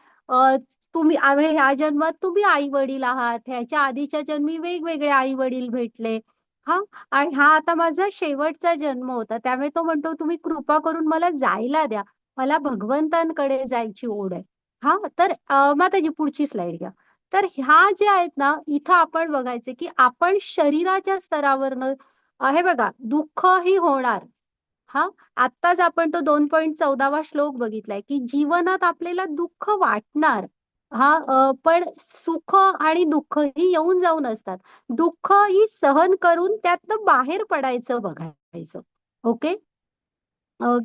तुम्ही ह्या जन्मात तुम्ही आई वडील आहात, ह्याच्या आधीच्या जन्मी वेगवेगळे आई वडील भेटले. हा, आणि हा आता माझा शेवटचा जन्म होता. त्यामुळे तो म्हणतो तुम्ही कृपा करून मला जायला द्या, मला भगवंतांकडे जायची ओढ आहे. हा, तर माताजी पुढची स्लाइड घ्या. तर ह्या ज्या आहेत ना, इथं आपण बघायचे की आपण शरीराच्या स्तरावरनं हे बघा, दुःख ही होणार. हा, आत्ताच आपण तो 2.14वा श्लोक बघितलाय की जीवनात आपल्याला दुःख वाटणार. पण सुख आणि दुःख ही येऊन जाऊन असतात. दुःख ही सहन करून त्यातनं बाहेर पडायचं बघायचं. ओके.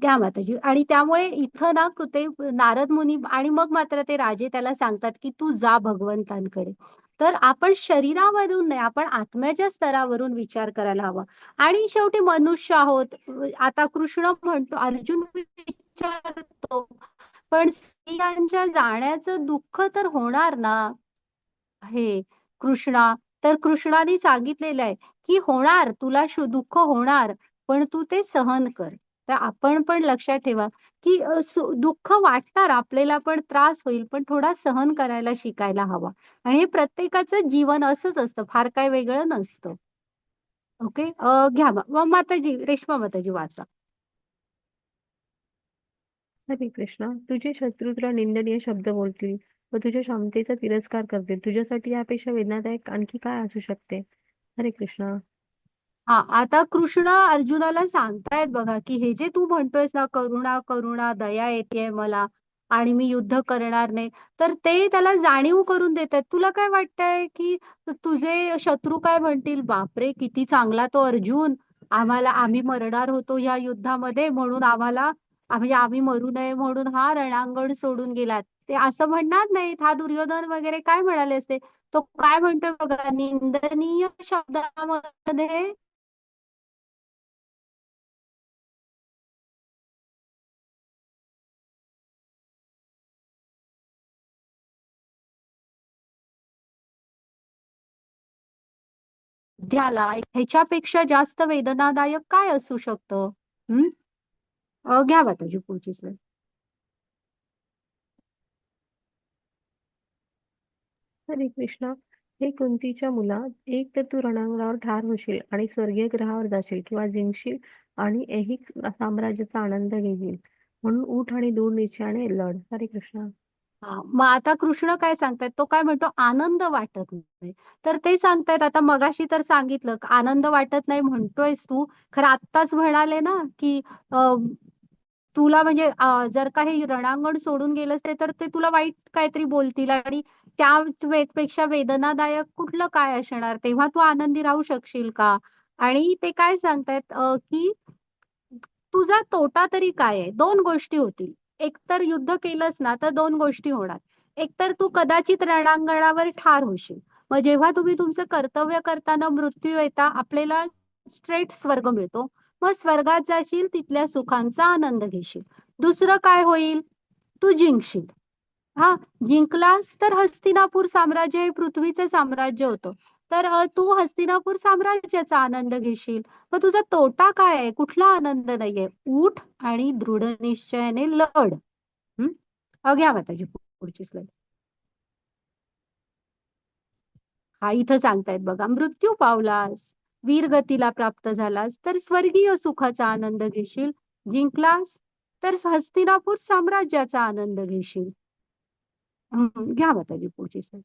घ्या माताजी. आणि त्यामुळे इथं ना ते नारद मुनी आणि मग मात्र ते राजे त्याला सांगतात की तू जा भगवंतांकडे. तर आपण शरीरावरून नाही, आपण आत्म्याच्या स्तरावरून विचार करायला हवा. आणि शेवटी मनुष्य आहोत. आता कृष्ण म्हणतो, अर्जुन विचारतो, पण स्त्रियांच्या जाण्याचं दुःख तर होणार ना हे कृष्णा. तर कृष्णाने सांगितलेलं आहे की होणार, तुला दुःख होणार, पण तू ते सहन कर. तर आपण पण लक्षात ठेवा की दुःख वाटणार आपल्याला, पण त्रास होईल, पण थोडा सहन करायला शिकायला हवा. आणि हे प्रत्येकाचं जीवन असंच असतं, फार काय वेगळं नसतं. ओके. घ्या माताजी, रेश्मा माताजी वाचा. हरे कृष्णा. तुझे शत्रू तुला निंदनीय शब्द बोलतील व तुझ्या क्षमतेचा तिरस्कार करतील. तुझ्यासाठी यापेक्षा वेदनादायक आणखी काय असू शकते? हरे कृष्णा. आता कृष्ण अर्जुनाला सांगतायत बघा की हे जे तू म्हणतोयस ना, करुणा करुणा दया येते मला आणि मी युद्ध करणार नाही, तर ते त्याला जाणीव करून देतात. तुला काय वाटतंय की तुझे शत्रू काय म्हणतील? बापरे, किती चांगला तो अर्जुन, आम्ही मरणार होतो या युद्धामध्ये, म्हणून म्हणजे आम्ही मरू नये म्हणून हा रणांगण सोडून गेलात. ते असं म्हणणार नाहीत. हा दुर्योधन वगैरे काय म्हणाले असते? तो काय म्हणतोय बघा, निंदनीय शब्दामध्ये ह्याला ह्याच्यापेक्षा जास्त वेदनादायक काय असू शकतं? हम्म. घ्या माताजी पुढची स्लाईड. हरे कृष्णा. हे कुंतीच्या मुला, एक तर तू रणांगणावर ठार होशील आणि स्वर्गीय ग्रहावर जाशील किंवा जिंकशील आणि ऐहिक साम्राज्याचा आनंद घेशील. म्हणून उठ आणि दूर निश्चयाने लढ. हरे कृष्णा. मग आता कृष्ण काय सांगतायत? तो काय म्हणतो? आनंद वाटत नाही. तर ते सांगतायत, आता मगाशी तर सांगितलं आनंद वाटत नाही म्हणतोयस तू, खरं आत्ताच म्हणाले ना की तुला म्हणजे जर का हे रणांगण सोडून गेलंस तर ते तुला वाईट काहीतरी बोलतील, आणि त्या पेक्षा वेदनादायक कुठलं काय असणार? तेव्हा तू आनंदी राहू शकशील का? आणि ते काय सांगतायत की तुझा तोटा तरी काय आहे? दोन गोष्टी होतील. एक तर युद्ध केलंस ना तर दोन गोष्टी होणार. एक तर तू कदाचित रणांगणावर ठार होशील. मग जेव्हा तुम्ही तुमचं कर्तव्य करताना मृत्यू येता, आपल्याला स्ट्रेट स्वर्ग मिळतो. मग स्वर्गात जाशील, तिथल्या सुखांचा आनंद घेशील. दुसरं काय होईल? तू जिंकशील. हा, जिंकलास तर हस्तिनापूर साम्राज्य हे पृथ्वीचं साम्राज्य होतं. तर तू हस्तिनापूर साम्राज्याचा आनंद घेशील. मग तुझा तोटा काय आहे? कुठला आनंद नाहीये. उठ आणि दृढ निश्चयाने लढ. घ्या माताजी पुढची स्लाईड. हा इथं सांगतायत बघा, मृत्यू पावलास, वीरगतीला प्राप्त झालास तर स्वर्गीय सुखाचा आनंद घेशील. जिंकलास तर हस्तिनापूर साम्राज्याचा आनंद घेशील. घ्या माताजी पुढची स्लाईड.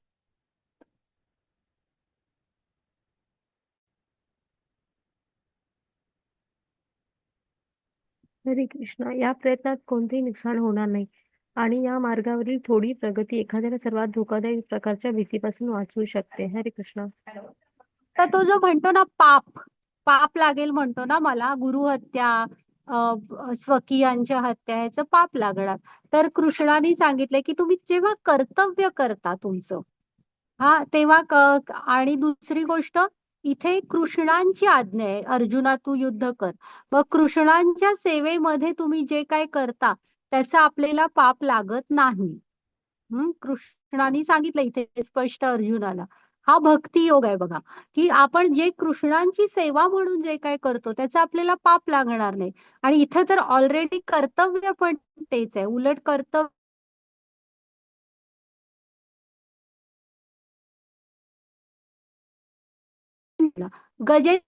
हरे कृष्णा. या प्रयत्नात कोणतेही नुकसान होणार नाही आणि या मार्गावरील थोडी प्रगती एखाद्याला सर्वात धोकादायक प्रकारच्या भीतीपासून वाचवू शकते. हरे कृष्णा. तर तो जो म्हणतो ना पाप, पाप लागेल म्हणतो ना, मला गुरुहत्या, स्वकीयांच्या हत्या, ह्याचं पाप लागणार. तर कृष्णाने सांगितलंय की तुम्ही जेव्हा कर्तव्य करता तुमचं, तेव्हा आणि दुसरी गोष्ट, इथे कृष्णांची आज्ञा आहे, अर्जुना तू युद्ध कर. मग कृष्णांच्या सेवेमध्ये तुम्ही जे काय करता त्याचा आपल्याला पाप लागत नाही. कृष्णाने सांगितलं इथे स्पष्ट अर्जुनाला. हा भक्ती योग आहे बघा, की आपण जे कृष्णांची सेवा म्हणून जे काय करतो त्याचा आपल्याला पाप लागणार नाही. आणि इथे तर ऑलरेडी कर्तव्य पण तेच आहे. उलट कर्तव्य गजे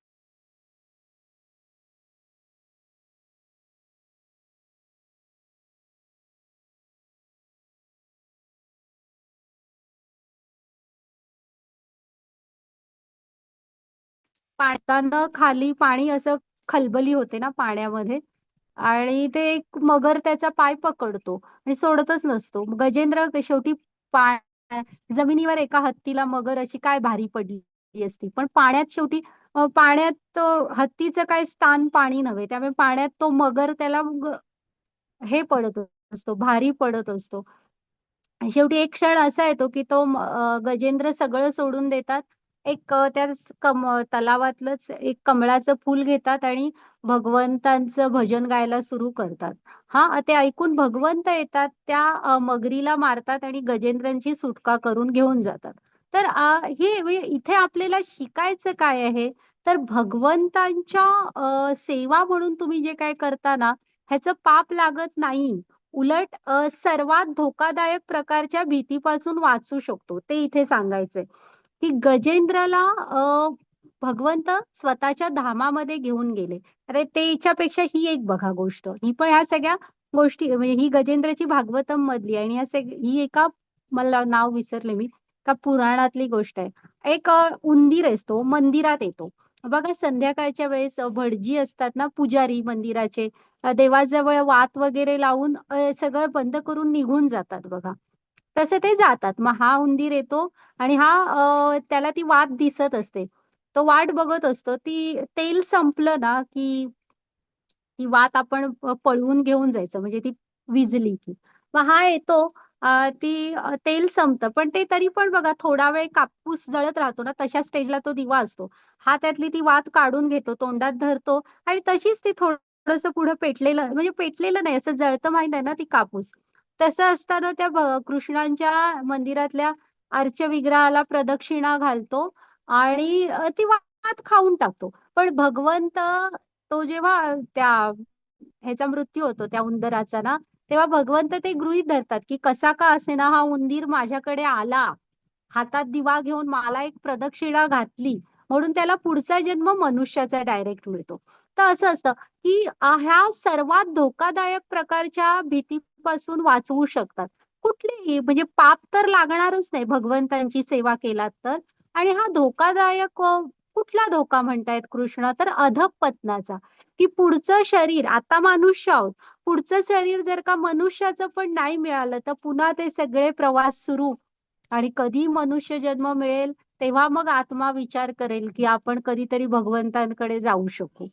पाडताना खाली पाणी असं खलबली होते ना पाण्यामध्ये, आणि ते एक मगर त्याचा पाय पकडतो आणि सोडतच नसतो. गजेंद्र शेवटी जमिनीवर एका हत्तीला मगर अशी काय भारी पडली असती, पण पाण्यात शेवटी पाण्यात हत्तीचं काय स्थान पाणी नव्हे, त्यामुळे पाण्यात तो मगर त्याला हे पडत असतो, भारी पडत असतो. आणि शेवटी एक क्षण असा येतो की तो गजेंद्र सगळं सोडून देतात. एक त्या तलावातलंच एक कमळाचं फूल घेतात आणि भगवंतांचं भजन गायला सुरू करतात. हा, ते ऐकून भगवंत येतात, त्या मगरीला मारतात आणि गजेंद्रांची सुटका करून घेऊन जातात. तर हे इथे आपल्याला शिकायचं काय आहे, तर भगवंतांच्या सेवा म्हणून तुम्ही जे काय करता ना, ह्याचं पाप लागत नाही. उलट सर्वात धोकादायक प्रकारच्या भीतीपासून वाचू शकतो, ते इथे सांगायचंय. की गजेंद्रला भगवंत स्वतःच्या धामामध्ये घेऊन गेले. अरे त्याच्यापेक्षा ही एक बघा गोष्ट, ही पण ह्या सगळ्या गोष्टी म्हणजे ही गजेंद्रची भागवतम मधली आणि ही एका, मला नाव विसरले मी, का पुराणातली गोष्ट आहे. एक उंदीर असतो, मंदिरात येतो. बघा संध्याकाळच्या वेळेस भटजी असतात ना, पुजारी मंदिराचे, देवाजवळ वात वगैरे लावून सगळं बंद करून निघून जातात बघा. तसे ते जातात. मग हा उंदीर येतो आणि हा त्याला ती वात दिसत असते. तो वाट बघत असतो. ती तेल संपलं ना की ती वात आपण पळवून घेऊन जायचं, म्हणजे ती विजली की. मग हा येतो, तेल संपतं, पण ते तरी पण बघा थोडा वेळ कापूस जळत राहतो ना, तशा स्टेजला तो दिवा असतो. हा त्यातली ती वात काढून घेतो, तोंडात धरतो आणि तशीच ती थोडंसं पुढे पेटलेलं, म्हणजे पेटलेलं नाही, असं जळतं माहित आहे ना ती कापूस. तसं असताना त्या कृष्णांच्या मंदिरातल्या अर्चविग्रहाला प्रदक्षिणा घालतो आणि ती वात खाऊन टाकतो. पण भगवंत तो जेव्हा त्या ह्याचा मृत्यू होतो त्या उंदराचा ना, तेव्हा भगवंत ते गृहीत धरतात की कसा का असेना हा उंदीर माझ्याकडे आला, हातात दिवा घेऊन मला एक प्रदक्षिणा घातली, म्हणून त्याला पुढचा जन्म मनुष्याचा डायरेक्ट मिळतो. तर असं असतं की ह्या सर्वात धोकादायक प्रकारच्या भीतीपासून वाचवू शकतात. कुठलीही म्हणजे पाप तर लागणारच नाही भगवंतांची सेवा केलात तर. आणि हा धोकादायक कुठला धोका म्हणतायत कृष्ण, तर अधःपतनाचा. की पुढचं शरीर, आता मनुष्य आहोत, पुढचं शरीर जर का मनुष्याचं पण नाही मिळालं तर पुन्हा ते सगळे प्रवास सुरू. आणि कधी मनुष्य जन्म मिळेल तेव्हा मग आत्मा विचार करेल की आपण कधीतरी भगवंतांकडे जाऊ शकू.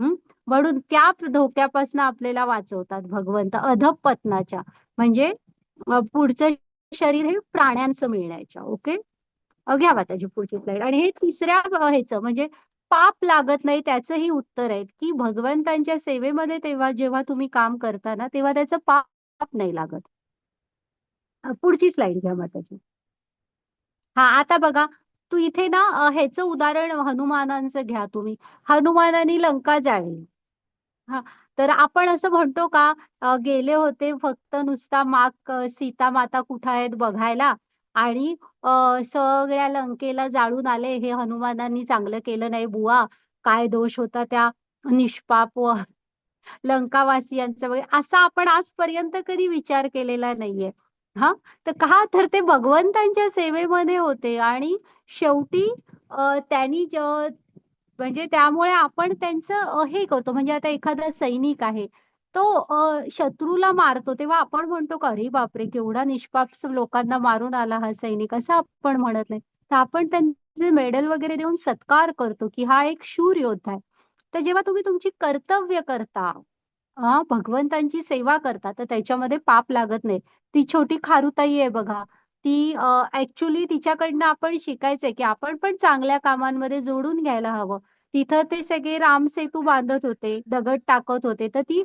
म्हणून त्या धोक्यापासून आपल्याला वाचवतात भगवंत, अधःपतनाच्या, म्हणजे पुढचं शरीर हे प्राण्यांचं मिळण्याच्या. ओके, घ्या माताजी पुढची स्लाइड. आणि हे तिसऱ्या ह्याचं म्हणजे पाप लागत नाही, त्याचंही उत्तर आहे की भगवंतांच्या सेवेमध्ये तेव्हा जेव्हा तुम्ही काम करता ना, तेव्हा त्याचं पाप नाही लागत. पुढची स्लाइड घ्या माताजी. हा, आता बघा, तू इथे ना ह्याचं उदाहरण हनुमानांचं घ्या तुम्ही. हनुमानाने लंका जाळली. हा, तर आपण असं म्हणतो का गेले होते फक्त नुसता सीता माता कुठं आहेत बघायला आणि सगळ्या लंकेला जाळून आले, हे हनुमानांनी चांगलं केलं नाही बुवा, काय दोष होता त्या निष्पाप लंकावासियांचा वगैरे, असा आपण आजपर्यंत कधी विचार केलेला नाहीये. हा, तर का, तर ते भगवंतांच्या सेवेमध्ये होते आणि शेवटी त्यांनी म्हणजे त्यामुळे आपण त्यांचं हे करतो. म्हणजे आता एखादा सैनिक आहे, तो शत्रूला मारतो, तेव्हा आपण म्हणतो का अरे बापरे केवढा निष्पाप लोकांना मारून आला हा सैनिक, असं आपण म्हणत नाही. तर आपण त्यांचे मेडल वगैरे देऊन सत्कार करतो की हा एक शूर योद्धा आहे. तर जेव्हा तुम्ही तुमची कर्तव्य करता, भगवंतांची सेवा करता, तर त्याच्यामध्ये पाप लागत नाही. ती छोटी खारुताई आहे बघा, ती ऍक्च्युली तिच्याकडनं आपण शिकायचंय की आपण पण चांगल्या कामांमध्ये जोडून घ्यायला हवं. तिथं ते सगळे राम सेतू बांधत होते, दगड टाकत होते, तर ती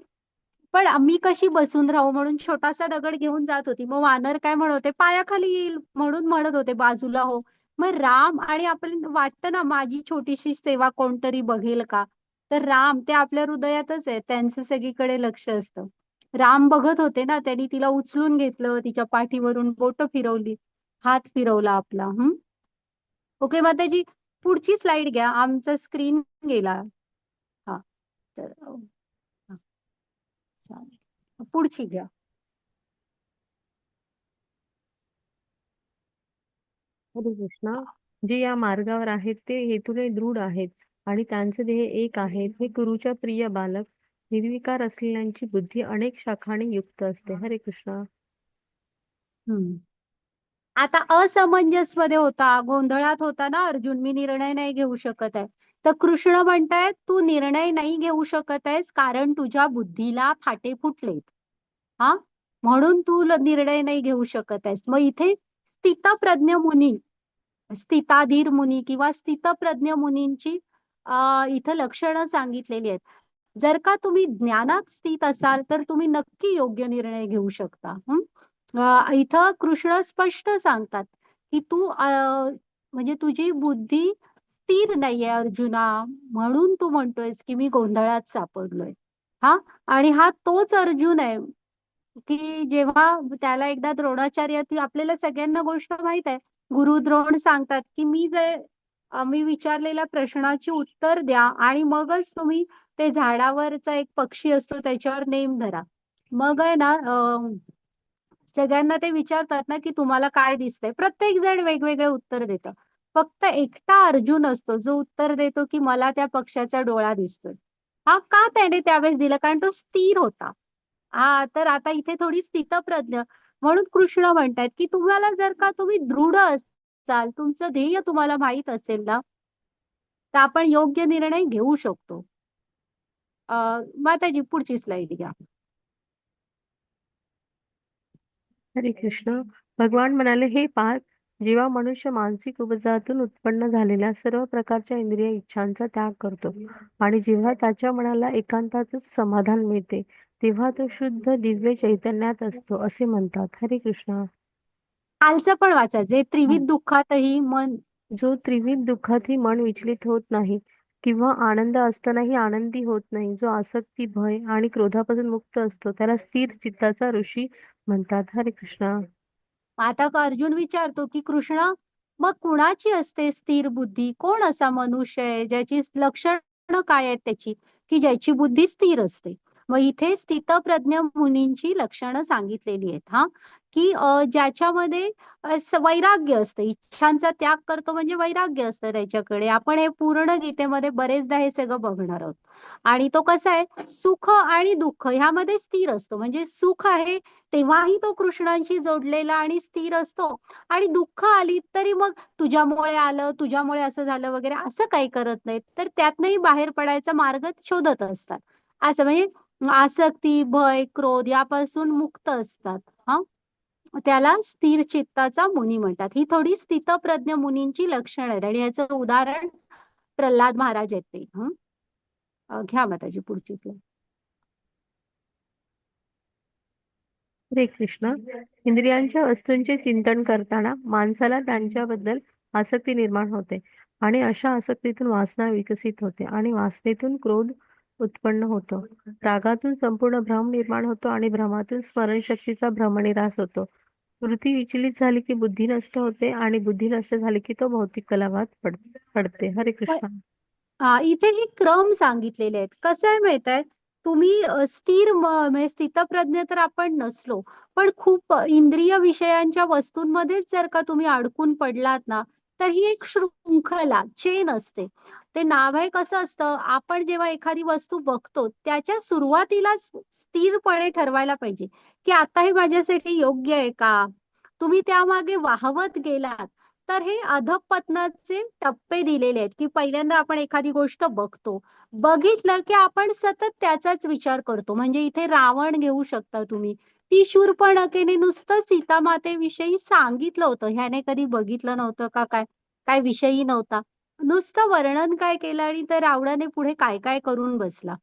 पण मी कशी बसून राहू म्हणून छोटासा दगड घेऊन जात होती. मग वानर काय म्हणत होते, पायाखाली येईल म्हणून म्हणत होते बाजूला हो. मग राम, आणि आपण वाटतं ना माझी छोटीशी सेवा कोणतरी बघेल का, तर राम ते आपल्या हृदयातच आहे, त्यांचं सगळीकडे लक्ष असतं. राम बघत होते ना, त्यांनी तिला उचलून घेतलं, तिच्या पाठीवरून बोटं फिरवली, हात फिरवला आपला. ओके माताजी, पुढची स्लाइड घ्या, आमचा स्क्रीन गेला. हा, तर हा, चालेल, पुढची घ्या. हरे कृष्णा. जे या मार्गावर आहेत ते हेतूने दृढ आहेत आणि त्यांचे ध्येय एक आहे. हे गुरुच्या प्रिय बालक, निर्विकार असलेल्यांची बुद्धी अनेक शाखांनी युक्त असते. हरे कृष्णा. हम्म आता असमंजस मध्ये होता, गोंधळात होता ना अर्जुन, मी निर्णय नाही घेऊ शकत आहे. तर कृष्ण म्हणतायत तू निर्णय नाही घेऊ शकत आहेस कारण तुझ्या बुद्धीला फाटे फुटलेत. हा, म्हणून तू निर्णय नाही घेऊ शकत आहेस. मग इथे स्थितप्रज्ञ मुनी, स्थिताधीर मुनी किंवा स्थितप्रज्ञ मुनींची इथं लक्षणं सांगितलेली आहेत. जर का तुम्ही ज्ञानात स्थित असाल तर तुम्ही नक्की योग्य निर्णय घेऊ शकता. इथं कृष्ण स्पष्ट सांगतात की तू म्हणजे तुझी बुद्धी स्थिर नाहीये अर्जुना, म्हणून तू म्हणतोयस की मी गोंधळात सापडलोय. हा, आणि हा तोच अर्जुन आहे की जेव्हा त्याला एकदा द्रोणाचार्य, ती आपल्याला सगळ्यांना गोष्ट माहित आहे, गुरु द्रोण सांगतात की मी विचारलेल्या प्रश्नाची उत्तर द्या आणि मगच तुम्ही ते झाडावरचा एक पक्षी असतो त्याच्यावर नेम धरा. मग आहे ना सगळ्यांना ते विचारतात ना की तुम्हाला काय दिसतंय, प्रत्येक जण वेगवेगळे उत्तर देतं. फक्त एकटा अर्जुन असतो जो उत्तर देतो की मला त्या पक्षाचा डोळा दिसतोय. हा, का त्याने त्यावेळेस दिलं? कारण तो स्थिर होता. हा, तर आता इथे थोडी स्थितप्रज्ञ, म्हणून कृष्ण म्हणतात की तुम्हाला जर का तुम्ही दृढ असाल, तुमचं ध्येय तुम्हाला माहित असेल ना, तर आपण योग्य निर्णय घेऊ शकतो. माताजी पुढची स्लाइड घ्या. हरे कृष्ण. भगवान म्हणाले, हे पार्थ, जेव्हा मनुष्य मानसिक उपजातून उत्पन्न झालेल्या सर्व प्रकारच्या इंद्रिय इच्छांचा त्याग करतो आणि जेव्हा त्याच्या मनाला एकांतातच समाधान मिळते तेव्हा तो शुद्ध दिव्य चैतन्यात असतो असे म्हणतात. हरे कृष्ण. खालचं पण वाचा, जे त्रिविध दुःखातही मन, जो त्रिविध दुःखातही मन विचलित होत नाही किंवा आनंद असतानाही आनंदी होत नाही, जो आसक्ती, भय आणि क्रोधापासून मुक्त असतो त्याला स्थिर चित्ताचा ऋषी म्हणतात. हरे कृष्ण. आता अर्जुन विचारतो की कृष्ण, मग कुणाची असते स्थिर बुद्धी? कोण असा मनुष्य आहे ज्याची लक्षणं काय आहेत त्याची, की ज्याची बुद्धी स्थिर असते? मग इथे स्थितप्रज्ञ मुनींची लक्षणं सांगितलेली आहेत. हा, की ज्याच्यामध्ये वैराग्य असतं, इच्छांचा त्याग करतो म्हणजे वैराग्य असतं त्याच्याकडे. आपण हे पूर्ण गीतेमध्ये बरेचदा हे सगळं बघणार आहोत. आणि तो कसा आहे, सुख आणि दुःख ह्यामध्ये स्थिर असतो. म्हणजे सुख आहे तेव्हाही तो कृष्णांशी जोडलेला आणि स्थिर असतो, आणि दुःख आली तरी मग तुझ्यामुळे आलं, तुझ्यामुळे असं झालं वगैरे असं काही करत नाहीत, तर त्यातनंही बाहेर पडायचा मार्ग शोधत असतात. असं म्हणजे आसक्ती, भय, क्रोध यापासून मुक्त असतात. हा, त्याला स्थिर चित्ताचा मुनी म्हणतात. ही थोडी स्थितप्रज्ञ मुनींची लक्षणं आहेत आणि याचं उदाहरण प्रल्हाद महाराज आहेत ते. घ्या माताजी पुढची slide. हरे कृष्ण. इंद्रियांच्या वस्तूंचे चिंतन करताना माणसाला त्यांच्याबद्दल आसक्ती निर्माण होते आणि अशा आसक्तीतून वासना विकसित होते आणि वासनेतून क्रोध उत्पन्न होतो. रागातून संपूर्ण भ्रम निर्माण होतो आणि भ्रमातून स्मरणशक्तीचा भ्रमनिरास होतो. वृत्ती विचलित झाली की बुद्धी नष्ट होते आणि बुद्धी नष्ट झाली की तो भौतिक कलावात पडते. हरे कृष्ण. इथे हे क्रम सांगितलेले आहेत. कसं आहे माहित आहे, तुम्ही स्थिर म्हणजे स्थितप्रज्ञ तर आपण नसलो, पण खूप इंद्रिय विषयांच्या वस्तूंमध्येच जर का तुम्ही अडकून पडलात ना, तर ही एक शृंखला, चेन असते. ते नाव आहे कसं असतं, आपण जेव्हा एखादी वस्तू बघतो त्याच्या सुरुवातीलाच स्थिरपणे ठरवायला पाहिजे की आता हे माझ्यासाठी योग्य आहे का. तुम्ही त्यामागे वाहवत गेलात तर हे अधःपतनाचे टप्पे दिलेले आहेत, की पहिल्यांदा आपण एखादी गोष्ट बघितलं की आपण सतत त्याचाच विचार करतो. म्हणजे इथे रावण घेऊ शकता तुम्ही, ती शूर्पणखेने नुसतं सीतामातेविषयी सांगितलं होतं, ह्याने कधी बघितलं नव्हतं का, काय काय विषयी नव्हता, नुसतं वर्णन काय केलं आणि त्या रावणाने पुढे काय काय करून बसला.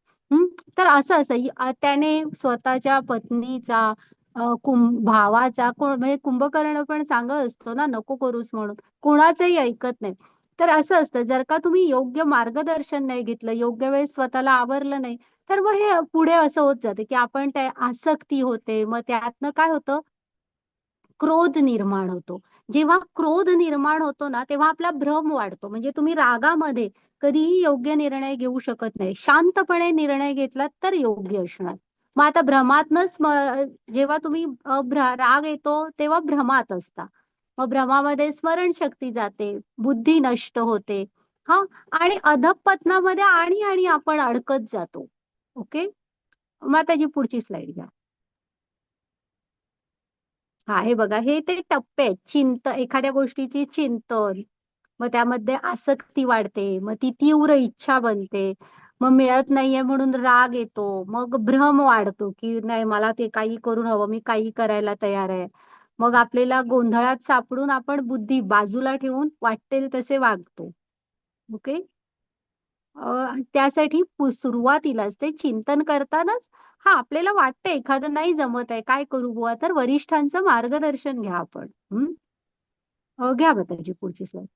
तर असं असं त्याने स्वतःच्या पत्नीचा भावाचा, कोण म्हणजे कुंभकर्ण पण सांगत असतो ना नको करूस म्हणून, कोणाचंही ऐकत नाही. तर असं असतं, जर का तुम्ही योग्य मार्गदर्शन नाही घेतलं, योग्य वेळेस स्वतःला आवरलं नाही, तर मग हे पुढे असं होत जाते की आपण त्या आसक्ती होते. मग त्यातनं काय होतं, क्रोध निर्माण होतो. जेव्हा क्रोध निर्माण होतो ना तेव्हा आपला भ्रम वाढतो. म्हणजे तुम्ही रागामध्ये कधीही योग्य निर्णय घेऊ शकत नाही. शांतपणे निर्णय घेतला तर योग्य असणार. मग आता भ्रमातनच जेव्हा तुम्ही राग येतो तेव्हा भ्रमात असता. मग भ्रमामध्ये स्मरणशक्ती जाते, बुद्धी नष्ट होते. हा, आणि अधःपतनामध्ये आणि आपण अडकत जातो. ओके, मग त्याची पुढची स्लाइड घ्या. हा हे बघा, हे ते टप्पे आहेत. एखाद्या गोष्टीची चिंतन, मग त्यामध्ये आसक्ती वाढते, मग ती तीव्र इच्छा बनते, मग मिळत नाहीये म्हणून राग येतो, मग भ्रम वाढतो की नाही मला ते काही करून हवं, मी काही करायला तयार आहे. मग आपल्याला गोंधळात सापडून आपण बुद्धी बाजूला ठेवून वाटेल तसे वागतो. ओके. त्यासाठी सुरुवातीलाच ते चिंतन करतानाच हा आपल्याला वाटतंय एखादं नाही जमत आहे, काय करू बुवा, तर वरिष्ठांचं मार्गदर्शन घ्या आपण. घ्या माताजी पुढची स्लाईड.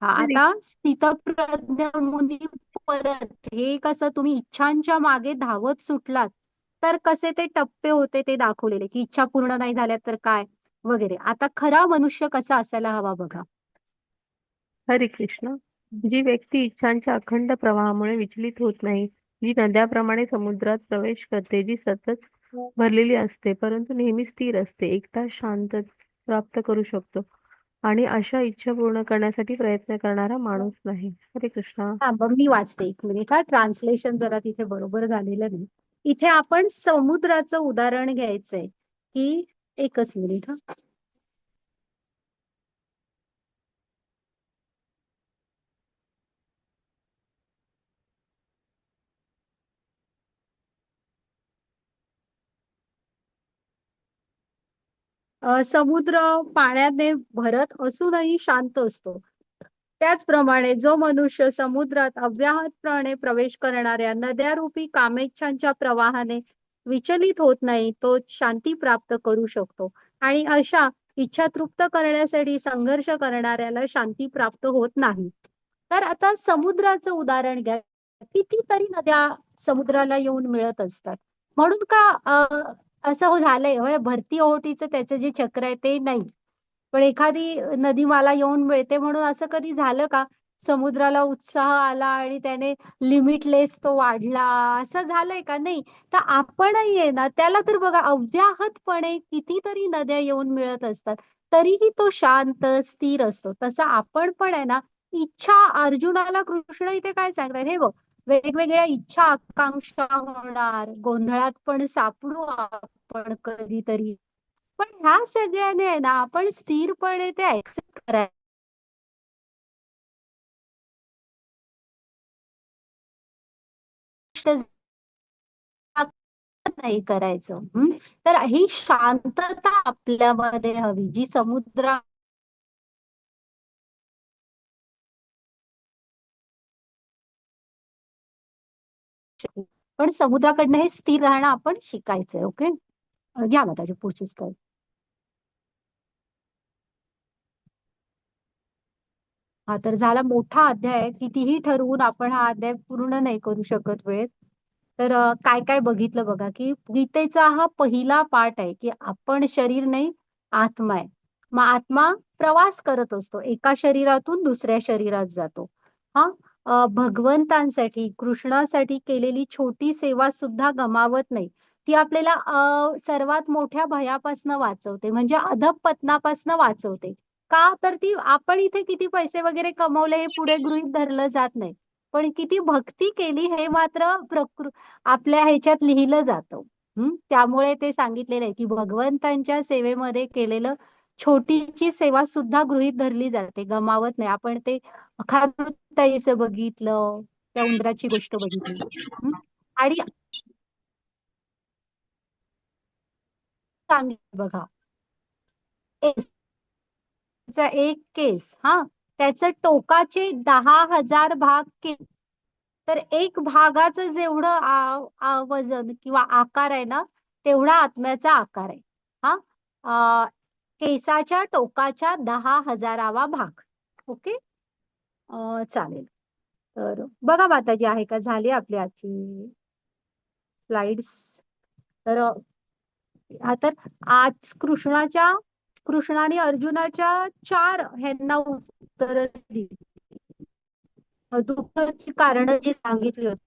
हा हरे आता स्थितप्रज्ञ मुनी परत, हे कसं तुम्ही इच्छांच्या मागे धावत सुटलात तर कसे ते टप्पे होते ते दाखवलेले, की इच्छा पूर्ण नाही झाल्या तर काय वगैरे. आता खरा मनुष्य कसा असायला हवा बघा. हरे कृष्ण. जी व्यक्ती इच्छांच्या अखंड प्रवाहामुळे विचलित होत नाही, जी नद्याप्रमाणे समुद्रात प्रवेश करते, जी सतत भरलेली असते परंतु नेहमी स्थिर असते, एकटा शांत प्राप्त करू शकतो आणि अशा इच्छा पूर्ण करण्यासाठी प्रयत्न करणारा माणूस नाही. हरे कृष्ण. हा मग मी वाचते, एक मिनिट. हा ट्रान्सलेशन जरा तिथे बरोबर झालेलं नाही. इथे आपण समुद्राचं उदाहरण घ्यायचंय की, एकच मिनिट. हा समुद्र पाण्याने भरत असूनही शांत असतो. त्याचप्रमाणे जो मनुष्य समुद्रात अव्याहतपणे प्रवेश करणाऱ्या नद्यारूपी कामेच्छांच्या प्रवाहाने विचलित होत नाही, तो शांती प्राप्त करू शकतो. आणि अशा इच्छा तृप्त करण्यासाठी संघर्ष करणाऱ्याला शांती प्राप्त होत नाही. तर आता समुद्राचं उदाहरण घ्या. कितीतरी नद्या समुद्राला येऊन मिळत असतात. म्हणून का असं झालंय होय, भरती ओहोटीचं त्याचं जे चक्र आहे ते नाही, पण एखादी नदी मला येऊन मिळते म्हणून असं कधी झालं का समुद्राला उत्साह आला आणि त्याने लिमिटलेस तो वाढला, असं झालंय का? नाही. तर आपणही आहे ना, त्याला तर बघा अव्याहतपणे कितीतरी नद्या येऊन मिळत असतात, तरीही तो शांत स्थिर असतो. तसं आपण पण आहे ना, इच्छा, अर्जुनाला कृष्ण इथे काय सांगतात हे बघ, वेगवेगळ्या इच्छा आकांक्षा होणार, गोंधळात पण सापडू आपण कधीतरी, पण ह्या सगळ्याने आहे ना आपण स्थिरपणे ते ऍक्सेप्ट करायचं नाही करायचं. तर ही शांतता आपल्यामध्ये हवी, जी समुद्र पण समुद्राकडनं हे स्थिर राहणं आपण शिकायचंय. ओके. घ्या मग त्याची पुढची स्लाईड. हा तर झाला मोठा अध्याय. कितीही ठरवून आपण हा अध्याय पूर्ण नाही करू शकत वेळेत. तर काय काय बघितलं बघा, की गीतेचा हा पहिला पाठ आहे की आपण शरीर नाही, आत्मा आहे. मग आत्मा प्रवास करत असतो, एका शरीरातून दुसऱ्या शरीरात जातो. हा भगवंतांसाठी, कृष्णासाठी केलेली छोटी सेवा सुद्धा गमावत नाही. ती आपल्याला सर्वात मोठ्या भयापासनं वाचवते, म्हणजे अधःपतनापासनं वाचवते. का तर ती आपण इथे किती पैसे वगैरे कमवले हे पुढे गृहीत धरलं जात नाही, पण किती भक्ती केली हे मात्र आपल्या ह्याच्यात लिहिलं जातं. त्यामुळे ते सांगितलेलं आहे की भगवंतांच्या सेवेमध्ये केलेलं छोटीची सेवा सुद्धा गृहीत धरली जाते, गमावत नाही. आपण ते खारुताईचं बघितलं, त्या उंदराची गोष्ट बघितली. आणि सांगितलं बघा, एक केस, हा त्याचं टोकाचे 10,000 भाग केले तर एक भागाचं जेवढं वजन किंवा आकार आहे ना, तेवढा आत्म्याचा आकार आहे. हा केसाच्या टोकाच्या 10,000वा भाग. ओके. चालेल. तर बघा माताजी, आहे का? झाली आपली आजची स्लाइड्स. तर तर आज कृष्णाने अर्जुनाच्या 4 ह्यांना उत्तर दिली. दुःखाची कारण जी सांगितली होती